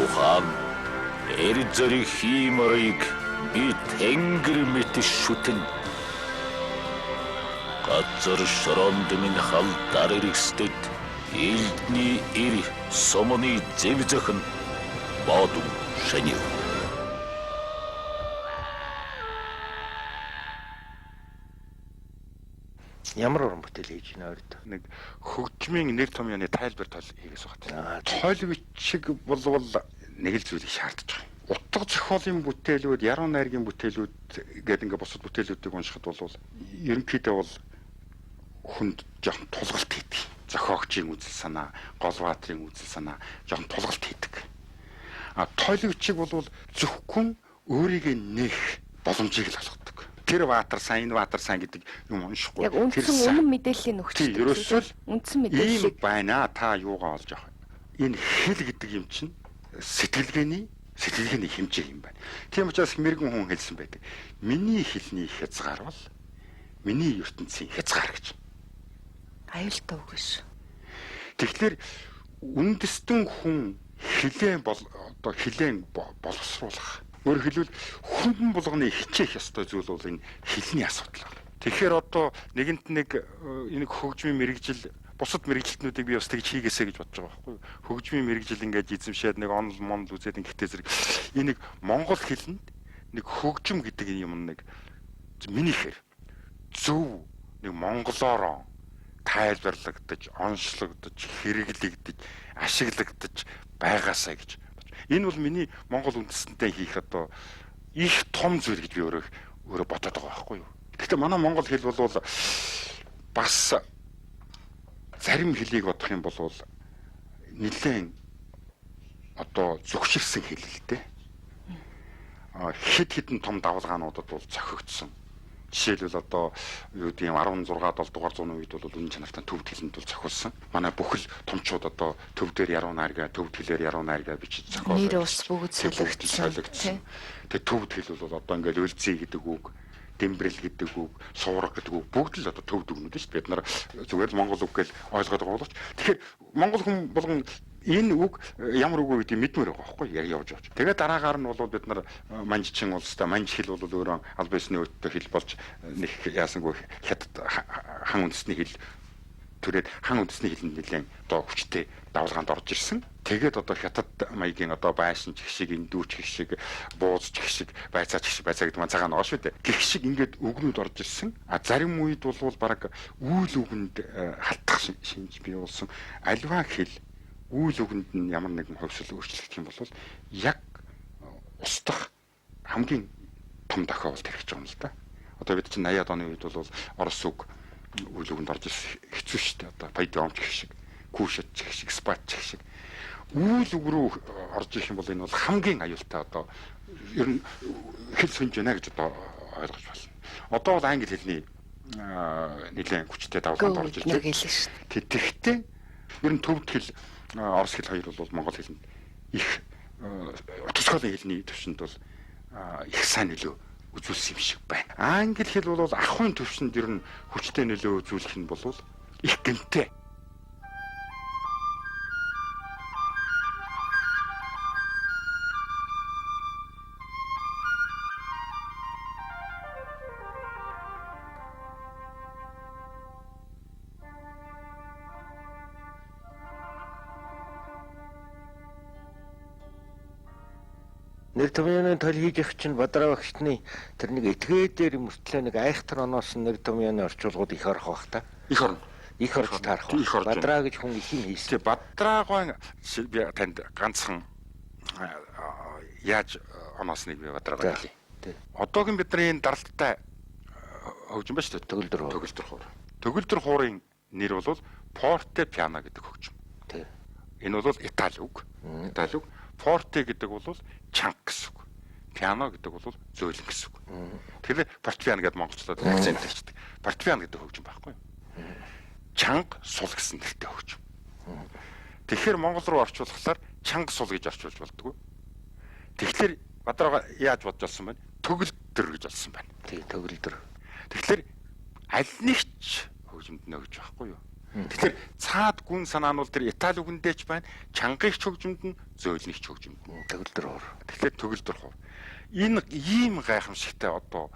Ухаан эр зэрэг хиймэрийг би тэнгэр мэт шүтэн. Газар шоронд минь халдаар иргэстэд элдний ир сомны зэв зөхөн бодум шэниу. Ямар уран бүтээл хийж байна өөртөө? Нэг хөгжмийн нэр томьёоны тайлбар хийгээс байна. Тойлвич шиг болвол нэг л зүйлийг шаардж байгаа. Утга зохиолын бүтээлүүд, яруу найргийн бүтээлүүд гэдэг ингээ бусад бүтээлүүдийг уншихад бол ерөнхийдөө бол хүнд жоохон тулгалт хийдэг. Зохиогчийн үзэл санаа, голбаатрын үзэл санаа жоохон тулгалт хийдэг. Тойлвичиг бол зөвхөн өөрийгөө нээх боломжийг л олгодог. Тэр баатар сайн, энэ баатар сайн гэдэг юм уншихгүй. Яг үндсэн үнэн мэдээллийн нөхцөл. Ерөөсөө үндсэн мэдээлэл байна. Та юугаа олж авах. Энэ хэл гэдэг юм чинь сэтгэлгээний хэмжээ юм байна. Тийм учраас мэрэгэн хүн хэлсэн байдаг. Миний хэлний хязгаар бол миний ертөнцийн хязгаар гэж. аюултай үг биш. Тэгэхээр үндэстэн хүн хилэн боловсруулах. Өөрөөр хэлбэл хүн болгоны хичээх ёстой зүйл бол энэ хэлний асуудал байна. Тэгэхээр одоо нэгэнт нэг энэ хөгжмийн мэрэгжил бусад мэрэгжилтнүүдийг би бас тэгж хийгээсэй гэж бодож байгаа байхгүй юу? Хөгжмийн мэрэгжил ингээд эзэмшээд нэг онол мондол үзээд ингээд зэрэг энийг монгол хэлэнд нэг хөгжим гэдэг юм нэг минийхээр зөв нэг монголоор тайлбарлагдаж, онцлогдож, хэрэглэгдэж, ашиглагдаж байгаасаа гэж. Энэ бол миний монгол үндэстэнтэй хийх одоо их том зүйл гэж би өөрөө бодоод байгаа байхгүй юу? Гэхдээ манай монгол хэл бол бас зарим хэлийг бодох юм бол нэлээд одоо зөвшөөрсөн хэл л дээ. Хэд хэдэн том давалгаануудад бол зохигдсон. Жишээлбэл одоо юу гэдэг юм 16-7 дугаар зууны үед бол үнэн чанартай төвд хэлэнд бол зохиулсан. Манай бүхэл томчууд одоо төв дээр яруу найргаа, төвд хэлээр яруу найргаа бичиж зохиолсон. Нэр ус бүгд солигдсон. Тэгээ төвд хэл бол одоо ингээл өлзий гэдэг үг, дэмбрэл гэдэг үг, суурга гэдэг үг бүгд л одоо төвд үгнүүд шүү дээ. Бид нар зүгээр л монгол үг гэж ойлгоод байгаа боловч тэгэхээр монгол хүн болгон энэ үг ямар үг вэ гэдгийг мэдмээр байгаа байхгүй явж явж. Тэгээд дараагаар нь бол бид нар манжчин улстай манж хэл бол өөрөө аль бисны өөртөө хэл болж нэг яасангүй хятад хан үндэсний хэл түрээд хан үндэсний хэл нэлээд одоо хүчтэй давалгаанд орж ирсэн. Тэгээд одоо хятад маягийн одоо байшин ч гэх шиг, индүүч гэх шиг, бууз ч гэх шиг, байцаа гэдэг маань цагаан байгаа шүү дээ. Гэх шиг ингээд үгнүүд орж ирсэн. Зарим үед бол баг үйл үгэнд халтах шинж бий болсон. Альва хэл үйл үгэнд нь ямар нэгэн хувьсэл өөрчлөгдөх юм бол яг устдах хамгийн том тохиолдол хэрэгж байгаа юм л да. Одоо бид чинь 80-аад оны үед бол орос үг үйл үгэнд орж хэцүү шүү дээ. Одоо пайдомч гэх шиг, кушат гэх шиг, спат гэх шиг үйл үг рүү орж ирэх юм бол энэ бол хамгийн аюултай одоо ер нь хэл сүнж байна гэж одоо ойлгож байна. Одоо бол англи хэлний нэлээд хүчтэй давалгаанд орж ирж байна. Тэгэхдээ ер нь төвд хэл орос хэл хоёр бол монгол хэлэнд их утасгалын хэлний төвшөнд бол их сайн нөлөө үзүүлсэн юм шиг байна. Англи хэл бол ахуйн төвшөнд ер нь хүчтэй нөлөө үзүүлэх нь бол их гэмтэй. Нэр томьёоны тол хийж явах чинь Бадраа багшны тэр нэг этгээдээр мөртлөө нэг айхтар оноос нэр томьёоны орчуулгууд их орох бах та. Их орно. Их орж таарах. Их орж Бадраа гэж хүн их юм хийсэн. Тэгээ Бадраагаа би танд ганцхан яаж оноосныг би Бадраагаа хэлье. Одоогийн бидний даралттай хөгжим ба шүү дээ. Төгөлдөр хуур. Төгөлдөр хуурын нэр бол Forte Piano гэдэг хөгжим. Тий. Энэ бол Итали үг. Итали үг. Forte гэдэг бол чанга гэсэн үг. Piano гэдэг бол зөөлөн гэсэн үг. Тэгэхээр Fortepiano гэдэг монголчлоод акцент хийдэг. Fortepiano гэдэг хөгжим байхгүй юу? Чанга сул гэсэн нэртэй хөгжим. Тэгэхээр монгол руу орчуулахлаар чанга сул гэж орчуулж болдгоо. Тэгэхээр Бадраа яаж бодож олсон байна? Төгөлдөр гэж олсон байна. Тий, төгөлдөр. Тэгэхээр аль нэгч хөгжимд нөгөж байхгүй юу? Тэгэхээр цаад гүн санаа нь бол тэр Итали үгэндээ ч байна, чангагч хөгжимд нь, зөөлнийч хөгжимд нь. Төгөлдөр хуур. Тэгэхээр төгөлдөр хуур. Энэ ийм гайхамшигтай одоо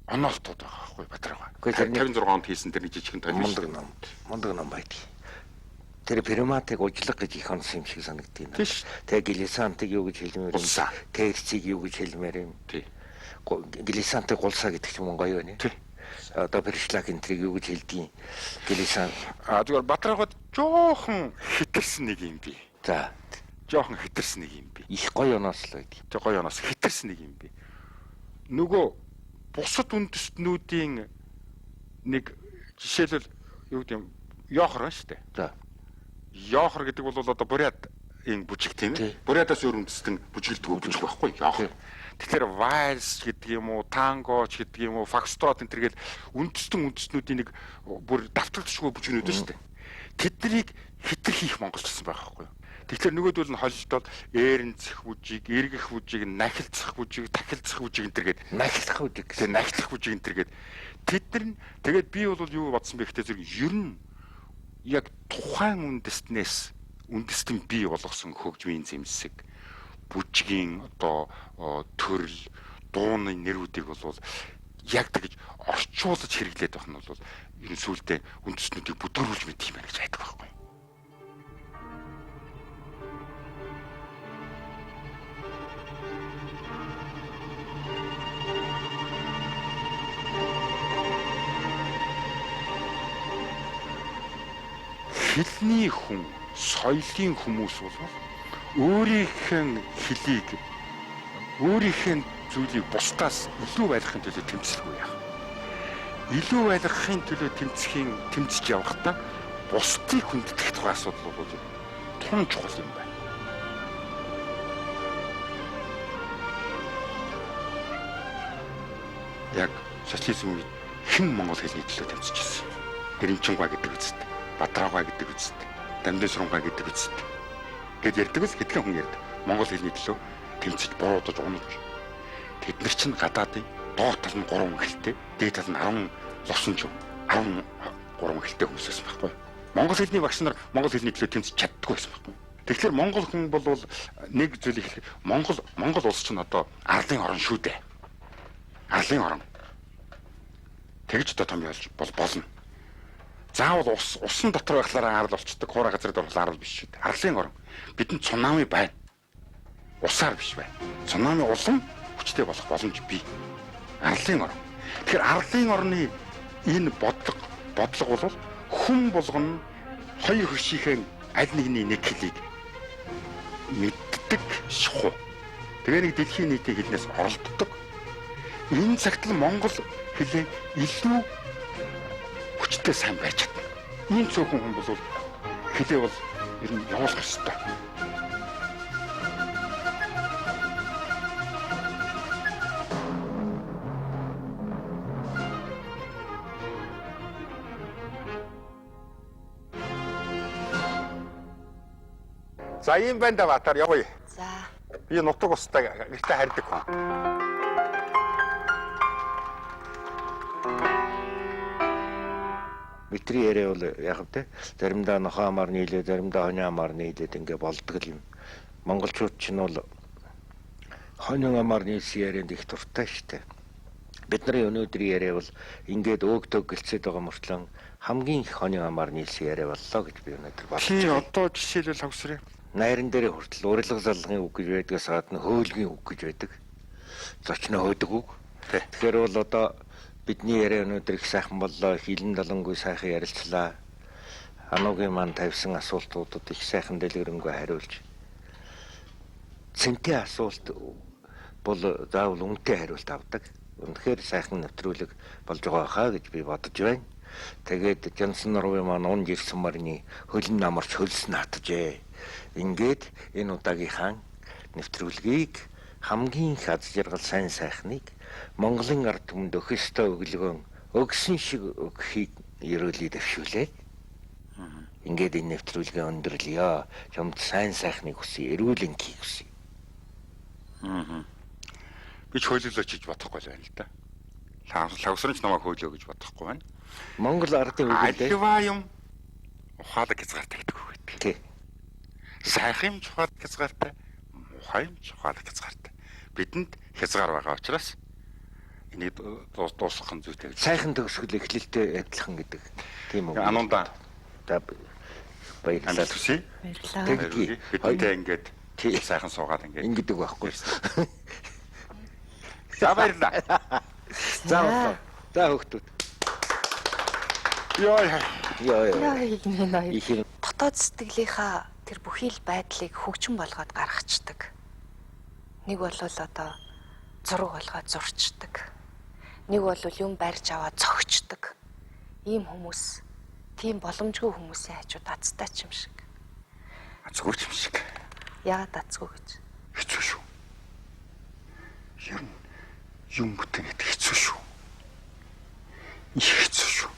оноолтууд байгаа байхгүй Бадраа. 56 онд хийсэн тэр нэг жижигхэн телевизэн мундаг ном байдаг. Тэр приматыг ужлаг гэж их онсон юм шиг санагдтiin. Тэгээ глисантыг юу гэж хэлмээр юм? Текстийг юу гэж хэлмээр юм? Тий. Глисантыг гулсаа гэдэг ч юм гоё байна. Тий. Одоо першлак энтриг юу гэж хэлдэг юм? Глисан. Зүгээр Бадраагад жоохон хитэрсэн нэг юм би. За. Жоохон хитэрсэн нэг юм би. Их гоё оноос л байдаг. Тэг гоё оноос хитэрсэн нэг юм би. Нөгөө бусад үндэстнүүдийн нэг жишээлбэл юу гэдэг юм? Йохор шүү дээ. За. Йохор гэдэг бол одоо бурят-ийн бүжиг тийм ээ. Бурятаас өөр үндэстэн бүжиглдэг бүжиг байхгүй Йохор. Тэгэхээр вальс гэдэг юм уу, танго ч гэдэг юм уу, фокстрот энэ төргээл үндэстнүүдийн нэг бүр давтагдчихгүй бүжигнүүд шүү дээ. Тэднийг хитэр хийх монголчсан байгаа байхгүй юу? Тэгэхээр нөгөөдөл нь холилдоод ээрэнцэх бүжиг, эргэх бүжиг, нахилцах бүжиг, тахилцах бүжиг энэ төргээд нахилцах бүжиг. Тэгээ нахилцах бүжиг энэ төргээд тэд нар тэгээд би бол юу бодсон бэ гэхтээ зэрэг ер нь яг тухайн үндэстэн бий болгосон хөгжмийн зэмсэг бүжгийн одоо төрөл дууны нэрүүдийг бол яг тэгж орчуулж хэрэглээд байх нь бол энэ сүултээ үндэстнүүдийг бүдгөрүүлж мэдэх юм байна гэж хайдаг байхгүй. Хэлний хүн, соёлын хүмүүс бол өөрийнхөө хэлийг, өөрийнхөө зүйлийг бусдаас илүү байлгахын төлөө тэмцэлгүй яах. Илүү байлгахын төлөө тэмцэж явахдаа бусдыг хүндэтгэх тухай асуудал бол тун чухал юм байна. Яг социализм үед хэн монгол хэлний төлөө тэмцэж ирсэн. Гэрэмчингаа гэдэг үстэй. Бадраагаа гэдэг үстэй. Дамдын сурангаа гэдэг үстэй. Гэт ярьдаг ус хэдхэн хүн ярьдаг. Монгол хэлний төлөө тэмцэж буруудаж унаж. Тэд нар чинь гадаадын доод тал нь 3 хэлтэй, дээд тал нь 10 лосонж 13 хэлтэй хүмүүсээс байхгүй. Монгол хэлний багш нар монгол хэлний төлөө тэмцэж чаддаггүй байсан байхгүй. Тэгэхээр монгол хүн бол нэг зүйлийг хэлэх. Монгол улс чинь одоо арлын орн шүү дээ. Арлын орн. Тэгж одоо том ялж болно. Заавал усан дотор байхлаараа арал болчдөг, хуурай газрыг орлоор арал биш шүү дээ. Арлын орн. Бидэнд цунами байна. Усаар биш байна. Цунами улам хүчтэй болох боломж бий. Арлын орн. Тэгэхээр арлын орны энэ бодлого бол хүн болгоно хоёр хөшийнхээ аль нэгний нэг хэлийг мэддэг шахуу. Тэгээ нэг дэлхийн нийтийн хэлнээс оролддог. Энэ цагт л монгол хэлээ илүү хүчтэй сайн байж чадна. Ийм цөөхөн хүн бол хэлээ бол ер нь явуулах ёстой. За ийм байна да Батар явъя. За. Би нутаг устай гэртээ харьдаг хүн. Метри яриа бол яг тэ заримдаа нохоо амар нийлээ, заримдаа хонио амар нийлээд ингээ болдог юм. Монголчууд ч нь бол хонио амар нийлсэн ярианд их дуртай штэ. Бидний өнөөдрийн яриа бол ингээд өөгдөг гэлцээд байгаа мөртлөө хамгийн их хонио амар нийлсэн яриа боллоо гэж би өнөөдөр бодлоо. Тий одоо жишээлбэл хавсраа. Найран дээр хүртэл урилга залгын үг гэж байдгаас гадна хөөлгийн үг гэж байдаг. Зочноо хөөдөг үг. Тэгэхээр бол одоо бидний яриа өнөөдөр их сайхан боллоо. Хилэн далангүй сайхан ярилцлаа. Ануугийн маань тавьсан асуултуудад их сайхан дэлгэрэнгүй хариулж. Цэнтэй асуулт бол заавал үнэтэй хариулт авдаг. Үнэхээр сайхан нэвтрүүлэг болж байгаа хаа гэж би бодож байна. Тэгээд Жансан Норвын маань унд ирсэн марны хөлн намарч хөлсөн хатжээ. Ингээд энэ удаагийнхаа нэвтрүүлгийг хамгийн их аз жаргал сайн сайхныг Монголын ард түмэнд өгөх ёстой өглөгөн өгсөн шиг өгөхийг ерөөлий дэвшүүлээ. Ингээд энэ нэвтрүүлгээ өндөрлөё. Чамд сайн сайхныг хүсье, эрүүл энхийг хүсье. Би ч хөөлөлөө чиж бодохгүй л байна л да. Лавсранч намайг хөөлөө гэж бодохгүй байна. Монгол ардын үгэлээ. Альва юм ухаалаг хязгаартай гэдэг үг гэдэг. Тий. Сайхан юм ухаалаг хязгаартай, муухай юм ухаалаг хязгаартай. Бидэнд хязгаар байгаа учраас энийг дуусгах нь зүйтэй гэж. Сайхан төгсгөл эхлэлтэй адилхан гэдэг. Тийм үү? Анунда. За баярлалаа. Түсээ. Баярлалаа. Бидэнтэй ингээд тий сайхан суугаад ингээд ингэдэг байхгүй. За баярлалаа. За болоо. За хөөхдүүд. Яа, Яа. Их юм. дотоод сэтгэлийнхаа тэр бүхий л байдлыг хөгжим болгоод гаргацдаг. Нэг бол одоо зураг болгоод зурчдаг. Нэг бол юм барьж аваад цогчдаг. Ийм хүмүүс, тийм боломжгүй хүмүүсийн хажууд азтай ч юм шиг. Азгүй юм шиг. Яагаад азгүй гэж? Хэцүү шүү. Юм бүтэн гэдэг хэцүү шүү. Их хэцүү шүү.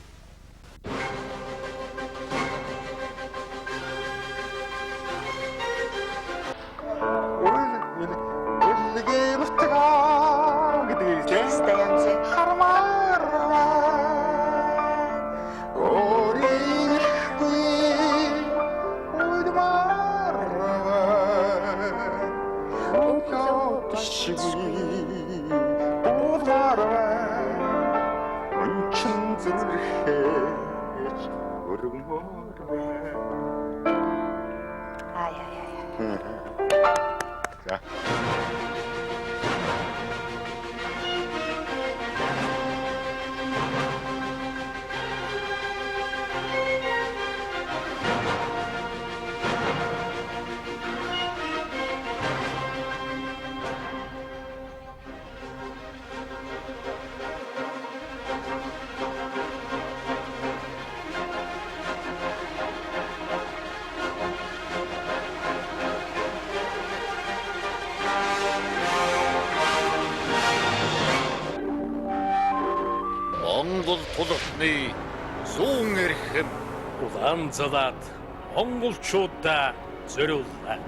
Монгол тулахны зүүн эрхэм улаан залаад монголчуудаа зориуллаа.